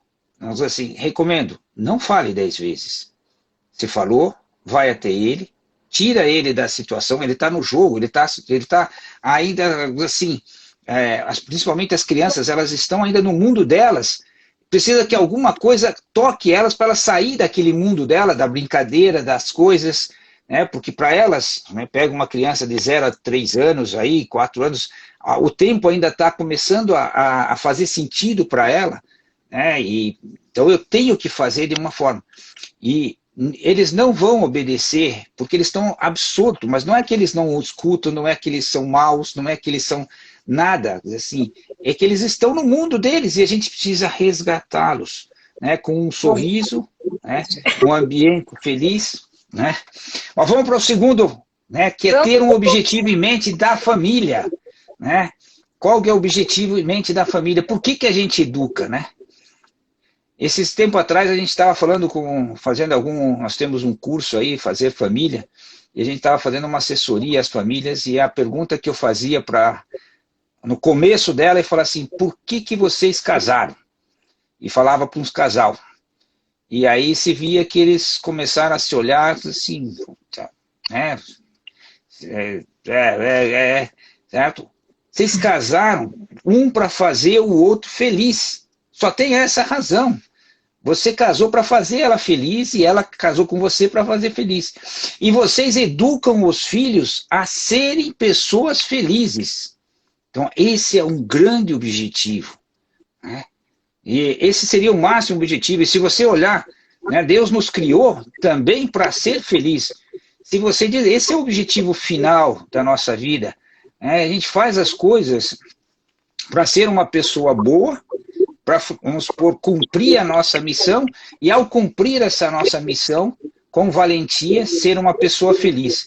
assim, recomendo, não fale 10 vezes. Você falou, vai até ele, tira ele da situação, ele está no jogo, ele tá ainda assim, principalmente as crianças, elas estão ainda no mundo delas, precisa que alguma coisa toque elas para elas sair daquele mundo dela, da brincadeira, das coisas, né? Porque para elas, né, pega uma criança de 0 a 3 anos, aí, 4 anos, o tempo ainda está começando a fazer sentido para ela, né? Então eu tenho que fazer de uma forma. E eles não vão obedecer, porque eles estão absortos, mas não é que eles não escutam, não é que eles são maus, não é que eles são nada, assim, é que eles estão no mundo deles e a gente precisa resgatá-los, né, com um sorriso, né, um ambiente feliz, né. Mas vamos para o segundo, né, que é ter um objetivo em mente da família, né. Qual que é o objetivo em mente da família? Por que a gente educa, né? Esses tempos atrás a gente estava nós temos um curso aí, Fazer Família, e a gente estava fazendo uma assessoria às famílias, e a pergunta que eu fazia no começo dela, eu falava assim, por que vocês casaram? E falava para uns casal. E aí se via que eles começaram a se olhar assim, certo? Vocês casaram um para fazer o outro feliz. Só tem essa razão. Você casou para fazer ela feliz e ela casou com você para fazer feliz. E vocês educam os filhos a serem pessoas felizes. Então, esse é um grande objetivo, né? E esse seria o máximo objetivo. E se você olhar, né, Deus nos criou também para ser feliz. Se você diz, esse é o objetivo final da nossa vida, né? A gente faz as coisas para ser uma pessoa boa, para, vamos supor, cumprir a nossa missão, e ao cumprir essa nossa missão, com valentia, ser uma pessoa feliz.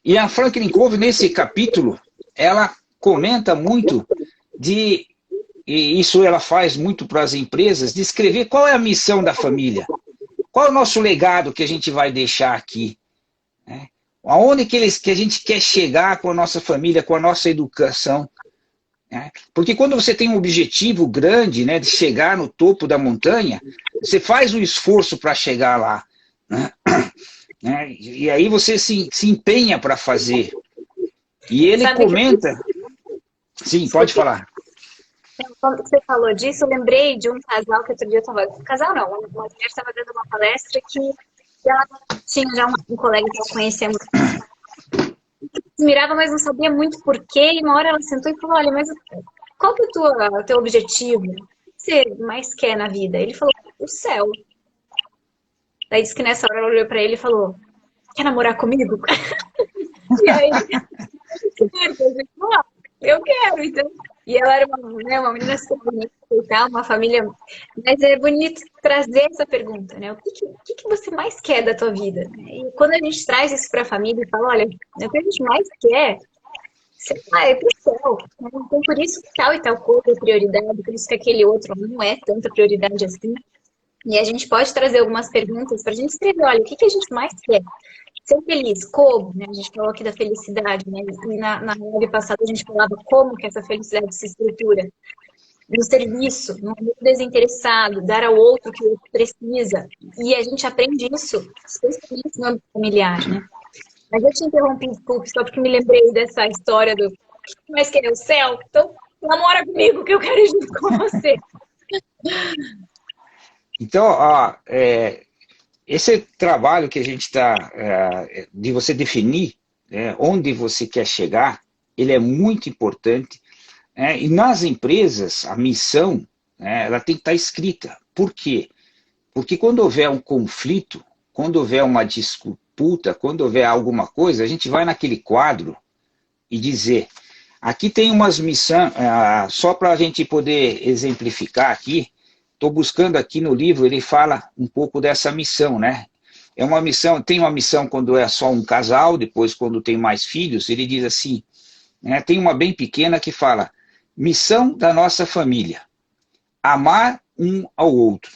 E a Franklin Covey, nesse capítulo, ela comenta muito e isso ela faz muito para as empresas, de escrever qual é a missão da família, qual é o nosso legado que a gente vai deixar aqui, né? Aonde que a gente quer chegar com a nossa família, com a nossa educação. Porque quando você tem um objetivo grande, né, de chegar no topo da montanha, você faz um esforço para chegar lá, né? E aí você se empenha para fazer. E ele comenta... Sim, pode falar. Quando você falou disso, eu lembrei de um casal que outro dia eu estava... Casal não, uma mulher estava dando uma palestra que ela tinha já um colega que ela conhecia muito. Admirava, mas não sabia muito porquê, e uma hora ela sentou e falou, olha, mas qual que é o teu objetivo? O que você mais quer na vida? Ele falou, o céu. Daí disse que nessa hora ela olhou pra ele e falou, quer namorar comigo? E aí, eu quero, então. E ela era uma menina super bonita, uma família... Mas é bonito trazer essa pergunta, né? O que você mais quer da tua vida? E quando a gente traz isso para a família e fala, olha, o que a gente mais quer é pro céu. Então, por isso que tal e tal coisa é prioridade, por isso que aquele outro não é tanta prioridade assim. E a gente pode trazer algumas perguntas para a gente escrever, olha, o que a gente mais quer? Ser feliz, como? Né? A gente falou aqui da felicidade, né? E na live passada a gente falava como que essa felicidade se estrutura. No serviço, no amor desinteressado, dar ao outro o que o outro precisa. E a gente aprende isso, especialmente no âmbito familiar, né? Mas eu te interrompi, desculpe, só porque me lembrei dessa história do que mais quer o céu? Então, namora comigo que eu quero ir junto com você. Então, esse trabalho que a gente está, de você definir onde você quer chegar, ele é muito importante. E nas empresas, a missão, ela tem que estar escrita. Por quê? Porque quando houver um conflito, quando houver uma disputa, quando houver alguma coisa, a gente vai naquele quadro e dizer, aqui tem umas missões, só para a gente poder exemplificar aqui, estou buscando aqui no livro, ele fala um pouco dessa missão, né? É uma missão, tem uma missão quando é só um casal, depois quando tem mais filhos, ele diz assim, tem uma bem pequena que fala, missão da nossa família, amar um ao outro,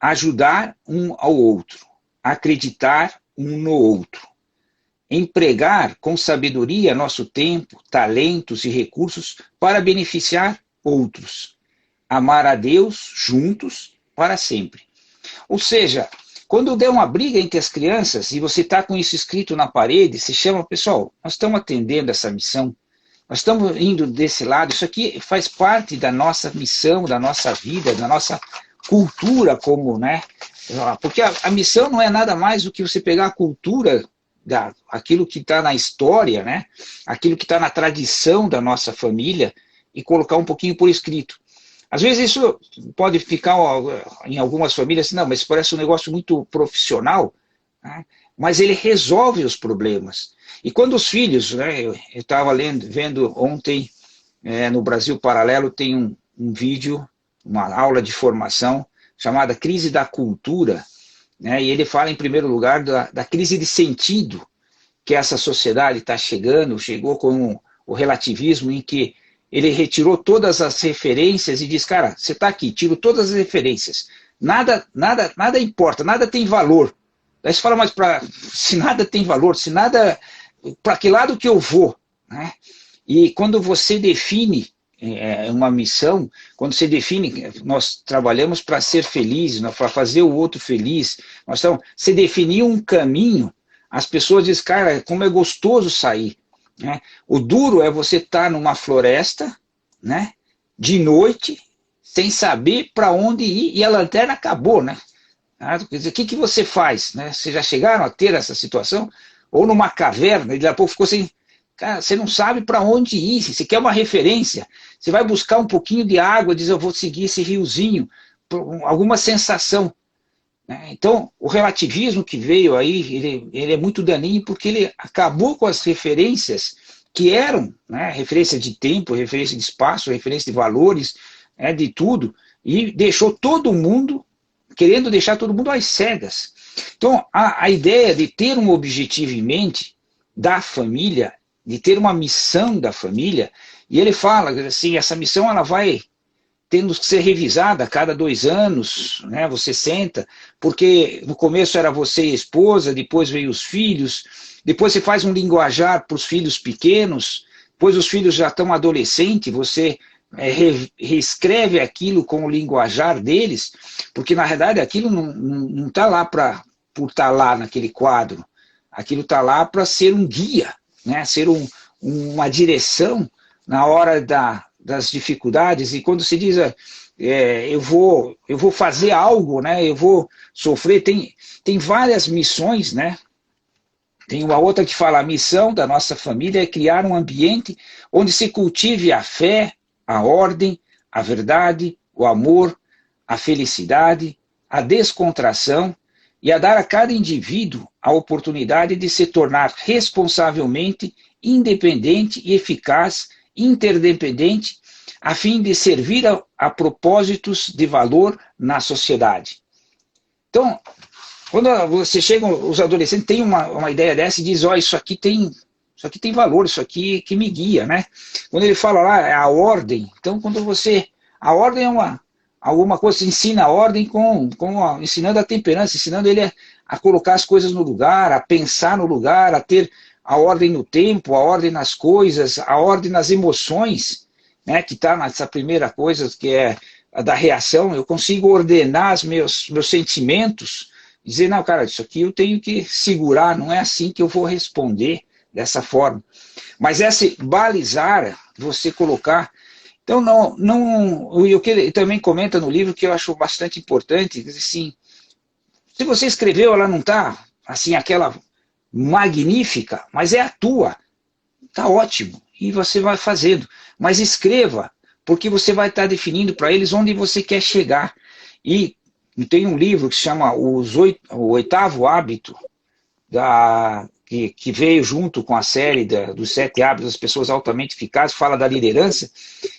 ajudar um ao outro, acreditar um no outro, empregar com sabedoria nosso tempo, talentos e recursos para beneficiar outros, amar a Deus juntos para sempre. Ou seja, quando der uma briga entre as crianças e você está com isso escrito na parede, se chama, pessoal, nós estamos atendendo essa missão, Nós estamos indo desse lado, isso aqui faz parte da nossa missão, da nossa vida, da nossa cultura como, né? Porque a missão não é nada mais do que você pegar a cultura, aquilo que está na história, né? Aquilo que está na tradição da nossa família e colocar um pouquinho por escrito. Às vezes isso pode ficar em algumas famílias assim, não, mas parece um negócio muito profissional, né? Mas ele resolve os problemas. E quando os filhos, né, eu estava vendo ontem, no Brasil Paralelo, tem um vídeo, uma aula de formação, chamada Crise da Cultura, né, e ele fala, em primeiro lugar, da crise de sentido que essa sociedade chegou com o relativismo, em que ele retirou todas as referências e diz, cara, você está aqui, tiro todas as referências, nada importa, nada tem valor. Aí você fala, mas se nada tem valor, se nada... Para que lado que eu vou? Né? E quando você define uma missão, quando você define, nós trabalhamos para ser felizes, para fazer o outro feliz, você definiu um caminho, as pessoas dizem, cara, como é gostoso sair. Né? O duro é você estar numa floresta, né, de noite, sem saber para onde ir, e a lanterna acabou, né? Quer dizer, o que você faz? Né? Vocês já chegaram a ter essa situação? Ou numa caverna, e daqui a pouco ficou assim, cara, você não sabe para onde ir, você quer uma referência, você vai buscar um pouquinho de água, diz, eu vou seguir esse riozinho, alguma sensação. Né? Então, o relativismo que veio aí, ele é muito daninho, porque ele acabou com as referências que eram, né, referência de tempo, referência de espaço, referência de valores, né, de tudo, e deixou todo mundo, querendo deixar todo mundo às cegas. Então, a ideia de ter um objetivo em mente da família, de ter uma missão da família, e ele fala assim, essa missão ela vai tendo que ser revisada a cada 2 anos, né? Você senta, porque no começo era você e a esposa, depois veio os filhos, depois você faz um linguajar para os filhos pequenos, depois os filhos já estão adolescentes, você reescreve aquilo com o linguajar deles, porque na verdade aquilo não está lá por estar lá naquele quadro, aquilo está lá para ser um guia, né? Ser uma direção na hora das dificuldades, e quando se diz, eu vou fazer algo, né? Eu vou sofrer, tem várias missões, né? Tem uma outra que fala, a missão da nossa família é criar um ambiente onde se cultive a fé, a ordem, a verdade, o amor, a felicidade, a descontração e a dar a cada indivíduo a oportunidade de se tornar responsavelmente independente e eficaz, interdependente, a fim de servir a propósitos de valor na sociedade. Então, quando você chega, os adolescentes têm uma ideia dessa e dizem, isso aqui tem valor, isso aqui que me guia, né? Quando ele fala lá, é a ordem, então a ordem é alguma coisa, você ensina a ordem ensinando a temperança, ensinando ele a colocar as coisas no lugar, a pensar no lugar, a ter a ordem no tempo, a ordem nas coisas, a ordem nas emoções, né? Que está nessa primeira coisa, que é a da reação, eu consigo ordenar os meus sentimentos, dizer, não, cara, isso aqui eu tenho que segurar, não é assim que eu vou responder, dessa forma. Mas esse balizar, você colocar... Então, o que ele também comenta no livro, que eu acho bastante importante, assim, se você escreveu, ela não está, assim, aquela magnífica, mas é a tua, está ótimo, e você vai fazendo. Mas escreva, porque você vai estar definindo para eles onde você quer chegar. E tem um livro que se chama O 8º Hábito, que veio junto com a série dos 7 hábitos das pessoas altamente eficazes, fala da liderança,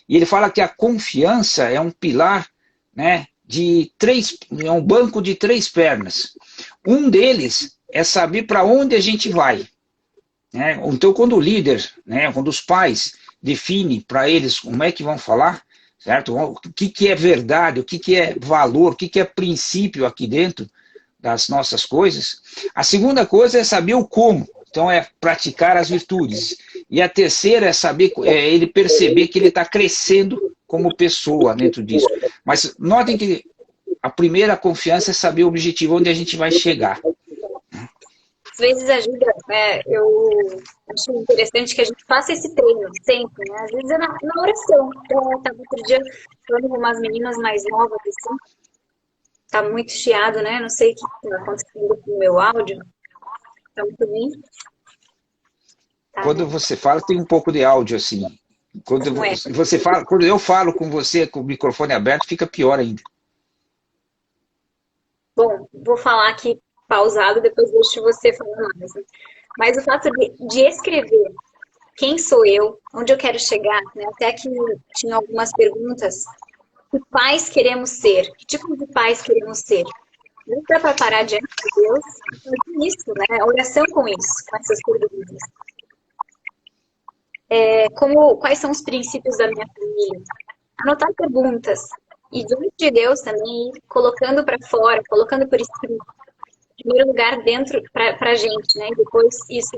e ele fala que a confiança é um pilar, né, é um banco de 3 pernas. Um deles é saber para onde a gente vai. Né? Então, quando o líder, né, quando os pais definem para eles como é que vão falar, certo? O que é verdade, o que é valor, o que é princípio aqui dentro das nossas coisas. A segunda coisa é saber o como, então é praticar as virtudes. E a terceira é saber, ele perceber que ele está crescendo como pessoa dentro disso. Mas notem que a primeira confiança é saber o objetivo, onde a gente vai chegar. vezes ajuda, né? Eu acho interessante que a gente faça esse treino sempre, né? Às vezes é na oração. Eu estava outro dia falando com umas meninas mais novas, assim, tá muito chiado, né? Não sei o que está acontecendo com o meu áudio. Tá muito ruim? Tá, Quando né? você fala, tem um pouco de áudio assim. Quando Não é? você fala, quando eu falo com você com o microfone aberto, fica pior ainda. Bom, vou falar aqui pausado, depois deixo você falar mais, né? Mas o fato de escrever quem sou eu, onde eu quero chegar, né? Até aqui tinha algumas perguntas. Que pais queremos ser? Que tipo de pais queremos ser? Não dá para parar diante de Deus e fazer isso, né? A oração com isso, com essas perguntas. Quais são os princípios da minha família? Anotar perguntas. E diante de Deus também, ir colocando para fora, colocando por escrito. Em primeiro lugar, dentro para a gente, né? E depois isso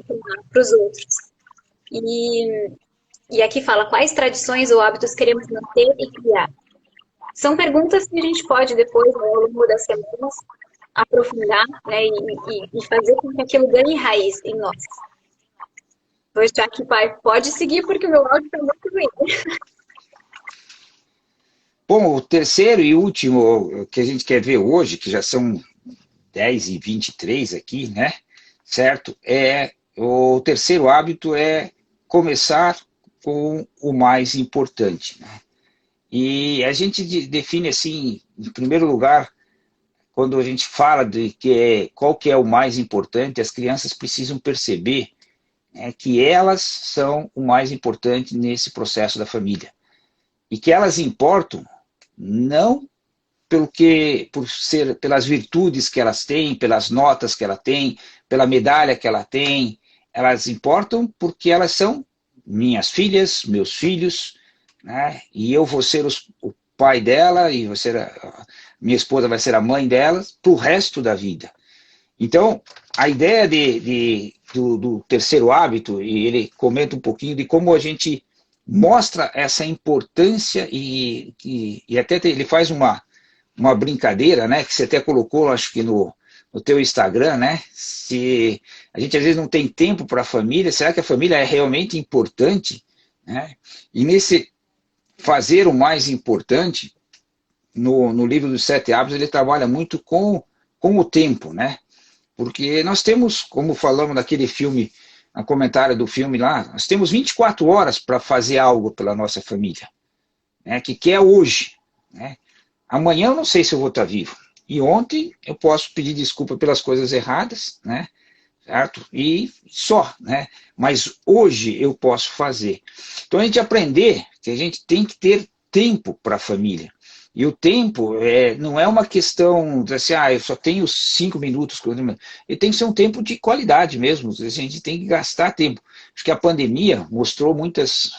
para os outros. E aqui fala quais tradições ou hábitos queremos manter e criar. São perguntas que a gente pode depois, ao longo das semanas, aprofundar, né, e fazer com que aquilo ganhe raiz em nós. Vou deixar aqui, pai. Pode seguir, porque o meu áudio está muito ruim. Bom, o terceiro e último que a gente quer ver hoje, que já são 10h23 aqui, né? Certo? O terceiro hábito é começar com o mais importante, né? E a gente define assim, em primeiro lugar, quando a gente fala de qual que é o mais importante, as crianças precisam perceber, né, que elas são o mais importante nesse processo da família. E que elas importam não pelas virtudes que elas têm, pelas notas que ela tem, pela medalha que ela tem, elas importam porque elas são minhas filhas, meus filhos, né? E eu vou ser o pai dela, e minha esposa vai ser a mãe delas, para o resto da vida. Então, a ideia do terceiro hábito, e ele comenta um pouquinho de como a gente mostra essa importância, e até ele faz uma brincadeira, né, que você até colocou, acho que no teu Instagram, né, se a gente às vezes não tem tempo para a família, será que a família é realmente importante? Né? E nesse fazer o mais importante, no livro dos 7 hábitos, ele trabalha muito com o tempo, né? Porque nós temos, como falamos naquele filme, no comentário do filme lá, nós temos 24 horas para fazer algo pela nossa família, né? Que é hoje, né? Amanhã eu não sei se eu vou estar vivo. E ontem eu posso pedir desculpa pelas coisas erradas, né? Certo? E só, né? Mas hoje eu posso fazer. Então a gente aprender que a gente tem que ter tempo para a família. E o tempo não é uma questão de assim, eu só tenho 5 minutos. Ele tem que ser um tempo de qualidade mesmo. A gente tem que gastar tempo. Acho que a pandemia mostrou muitas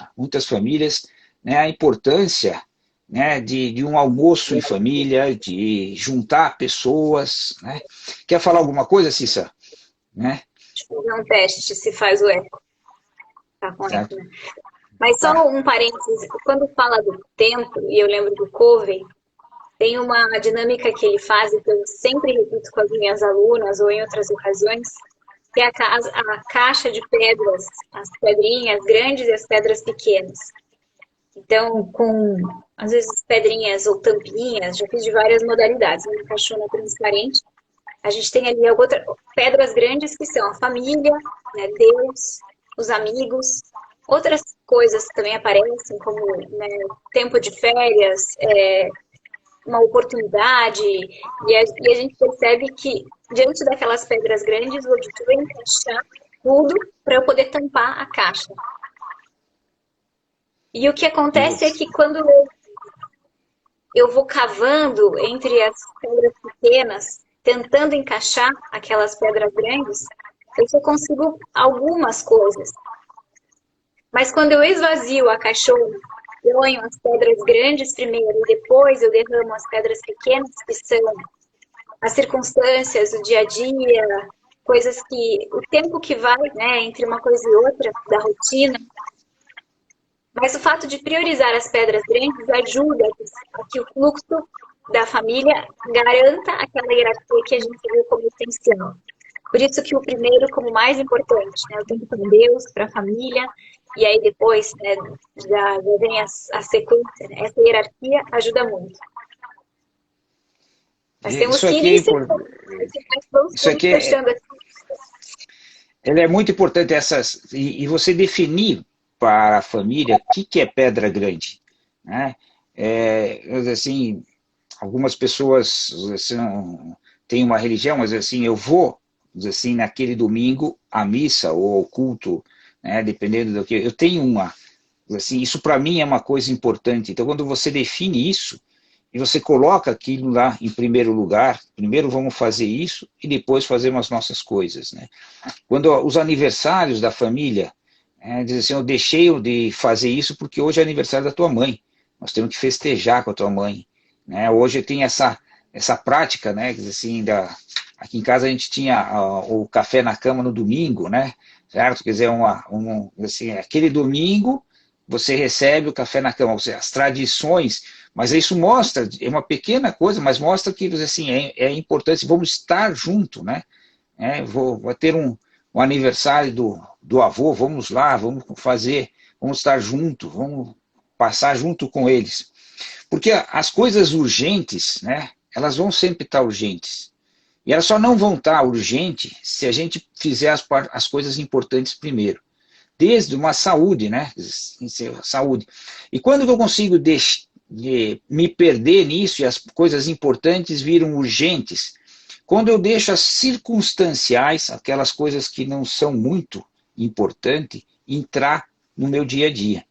famílias, né, a importância, né, de um almoço em família, de juntar pessoas. Né? Quer falar alguma coisa, Cissa? Né? Deixa eu fazer um teste se faz o eco. Tá com eco, né? Mas Tá. só um parênteses, quando fala do tempo, e eu lembro do Covey, tem uma dinâmica que ele faz, e que eu sempre repito com as minhas alunas, ou em outras ocasiões, que é a caixa de pedras, as pedrinhas grandes e as pedras pequenas. Então, às vezes, pedrinhas ou tampinhas, já fiz de várias modalidades, uma caixona transparente. A gente tem ali pedras grandes que são a família, né, Deus, os amigos. Outras coisas que também aparecem, como, né, tempo de férias, uma oportunidade, e a gente percebe que, diante daquelas pedras grandes, o objetivo é encaixar tudo para eu poder tampar a caixa. E o que acontece é que quando eu vou cavando entre as pedras pequenas, tentando encaixar aquelas pedras grandes, eu só consigo algumas coisas. Mas quando eu esvazio a caixona, eu ponho as pedras grandes primeiro e depois eu derramo as pedras pequenas, que são as circunstâncias, o dia a dia, coisas que, o tempo que vai, né, entre uma coisa e outra, da rotina. Mas o fato de priorizar as pedras grandes ajuda a que o fluxo da família garanta aquela hierarquia que a gente viu como essencial. Por isso que o primeiro como mais importante, né? O tempo com Deus, para a família, e aí depois, né, já vem a sequência, né? Essa hierarquia ajuda muito. Mas temos Isso que aqui é iniciar, importante. vamos Isso aqui fechando aqui. ele é muito importante e você definir para a família o que é pedra grande, né? Assim, algumas pessoas assim, têm uma religião, mas assim, eu vou assim naquele domingo à missa ou ao culto, né? Dependendo do que eu tenho assim, isso para mim é uma coisa importante. Então, quando você define isso e você coloca aquilo lá em primeiro lugar, primeiro vamos fazer isso e depois fazemos as nossas coisas, né? Quando os aniversários da família, dizem assim, eu deixei de fazer isso porque hoje é aniversário da tua mãe, nós temos que festejar com a tua mãe, né? Hoje tem essa prática, né? Assim, aqui em casa a gente tinha o café na cama no domingo, né? Certo? Quer dizer, assim, aquele domingo você recebe o café na cama, as tradições, mas isso mostra, é uma pequena coisa, mas mostra que assim, é importante, vamos estar junto, né? Vou ter um aniversário do avô, vamos lá, vamos estar junto, vamos passar junto com eles. Porque as coisas urgentes, né, elas vão sempre estar urgentes. E elas só não vão estar urgentes se a gente fizer as coisas importantes primeiro. Desde uma saúde, né? Saúde. E quando eu consigo me perder nisso e as coisas importantes viram urgentes, quando eu deixo as circunstanciais, aquelas coisas que não são muito importantes, entrar no meu dia a dia.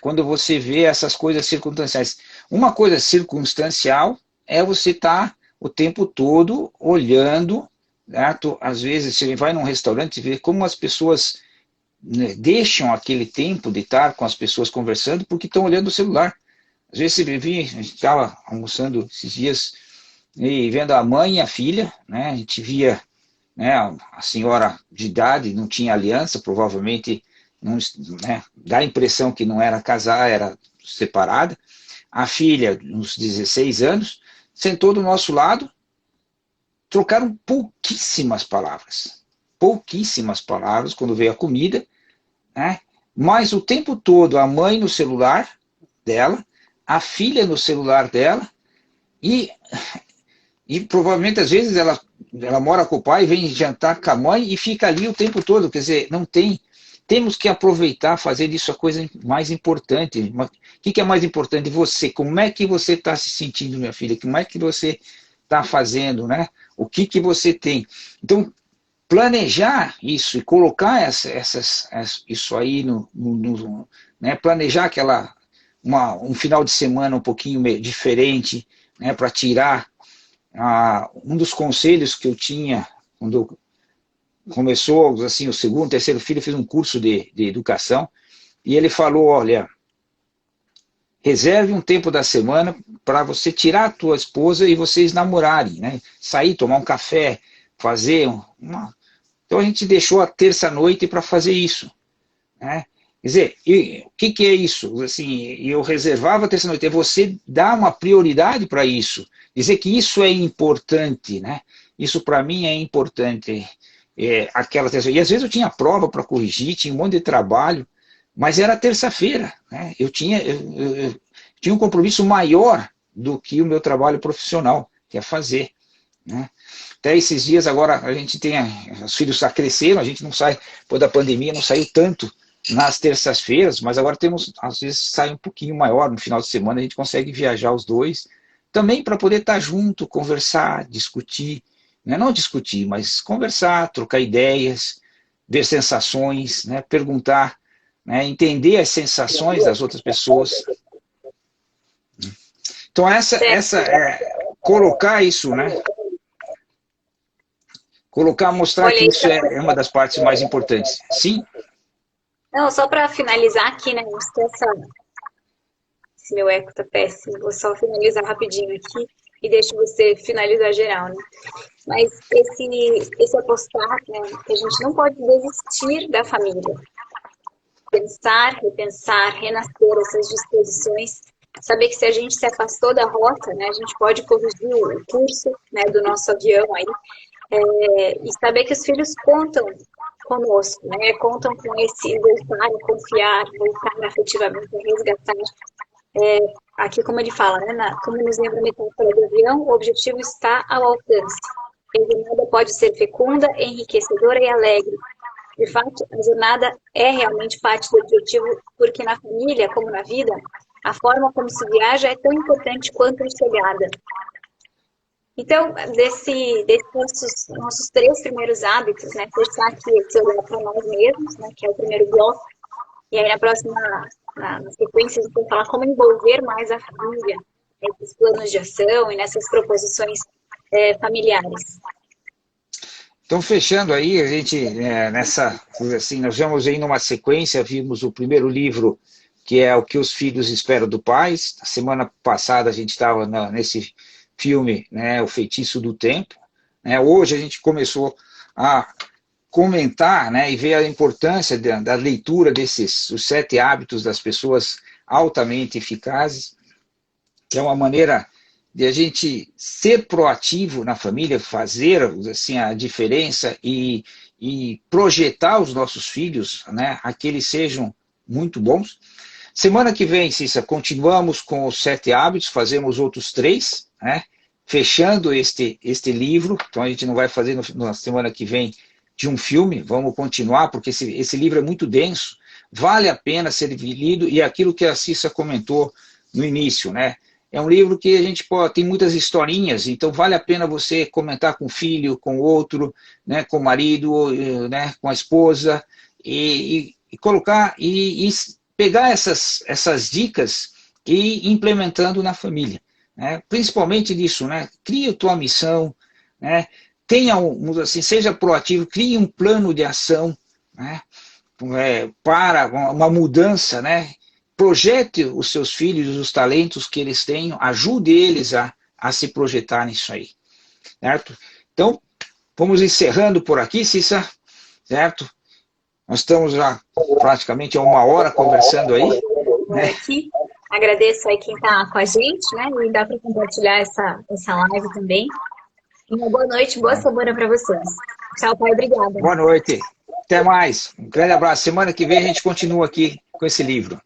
Quando você vê essas coisas circunstanciais. Uma coisa circunstancial é você estar o tempo todo olhando, né? Às vezes você vai num restaurante e vê como as pessoas, né, deixam aquele tempo de estar com as pessoas conversando porque estão olhando o celular. Às vezes a gente estava almoçando esses dias e vendo a mãe e a filha, né? A gente via, né, a senhora de idade, não tinha aliança, provavelmente não, né, dá a impressão que não era casada, era separada. A filha, uns 16 anos, sentou do nosso lado, trocaram pouquíssimas palavras quando veio a comida, né? Mas o tempo todo a mãe no celular dela, a filha no celular dela, e provavelmente às vezes ela mora com o pai, vem jantar com a mãe e fica ali o tempo todo. Quer dizer, não tem. Temos que aproveitar, fazer disso a coisa mais importante. O que é mais importante? Você. Como é que você está se sentindo, minha filha? Como é que você está fazendo, né? O que você tem? Então, planejar isso e colocar isso aí né? Planejar um final de semana um pouquinho diferente, né? Para tirar um dos conselhos que eu tinha quando começou assim o segundo, terceiro filho, eu fiz um curso de educação e ele falou, olha, reserve um tempo da semana para você tirar a tua esposa e vocês namorarem, né? Sair, tomar um café, fazer Então a gente deixou a terça-noite para fazer isso, né? Quer dizer, o que é isso? Assim, eu reservava a terça-noite, é você dar uma prioridade para isso, dizer que isso é importante, né? Isso para mim é importante. Aquela terça. E às vezes eu tinha prova para corrigir, tinha um monte de trabalho, mas era terça-feira, né? Eu tinha um compromisso maior do que o meu trabalho profissional, que é fazer, né? Até esses dias agora a gente os filhos já cresceram, a gente não sai, depois da pandemia, não saiu tanto nas terças-feiras, mas agora às vezes sai um pouquinho maior, no final de semana a gente consegue viajar os dois, também para poder estar junto, conversar, discutir, né? Não discutir, mas conversar, trocar ideias, ver sensações, né? Perguntar, né? Entender as sensações das outras pessoas. Então colocar isso, né? Mostrar que isso é uma das partes mais importantes. Sim? Não, só para finalizar aqui, né? Não esqueça. Esse meu eco tá péssimo. Vou só finalizar rapidinho aqui e deixo você finalizar geral, né? Mas esse apostar, né? Que a gente não pode desistir da família. Pensar, repensar, renascer essas disposições. Saber que se a gente se afastou da rota, né? A gente pode corrigir o curso, né? Do nosso avião aí. e saber que os filhos contam conosco, né? Contam com esse voltar a confiar, voltar afetivamente a resgatar. Aqui, como ele fala, né? Como nos lembra a metáfora do avião, o objetivo está ao alcance. A jornada pode ser fecunda, enriquecedora e alegre. De fato, a jornada é realmente parte do objetivo, porque na família, como na vida, a forma como se viaja é tão importante quanto a chegada. Então, desses nossos 3 primeiros hábitos, né, fechar aqui esse olhar para nós mesmos, né, que é o primeiro bloco, e aí na sequência, a gente vai falar como envolver mais a família nesses planos de ação e nessas proposições familiares. Então, fechando aí, a gente, assim, nós vamos aí numa sequência, vimos o primeiro livro, que é O que os Filhos Esperam do Pai. A semana passada a gente estava nesse filme, né, O Feitiço do Tempo. Né? Hoje a gente começou a comentar, né, e ver a importância da leitura os 7 hábitos das pessoas altamente eficazes, que é uma maneira de a gente ser proativo na família, fazer assim, a diferença e projetar os nossos filhos, né, a que eles sejam muito bons. Semana que vem, Cissa, continuamos com os 7 hábitos, fazemos outros 3, né, fechando este livro. Então a gente não vai fazer na semana que vem de um filme, vamos continuar, porque esse livro é muito denso, vale a pena ser lido, e aquilo que a Cissa comentou no início, né? É um livro que a gente tem muitas historinhas, então vale a pena você comentar com o filho, com o outro, né, com o marido, né, com a esposa, e colocar, e pegar essas dicas e ir implementando na família. Né? Principalmente nisso, né? Cria a tua missão, né? Tenha assim, seja proativo, crie um plano de ação, né, para uma mudança, né? Projete os seus filhos, os talentos que eles tenham, ajude eles a se projetar nisso aí, certo? Então, vamos encerrando por aqui, Cissa, certo? Nós estamos já praticamente há 1 hora conversando aí. Né? Aqui, agradeço aí quem está com a gente, né? E dá para compartilhar essa live também. Uma boa noite, boa semana para vocês. Tchau, pai, obrigada. Boa noite. Até mais. Um grande abraço. Semana que vem a gente continua aqui com esse livro.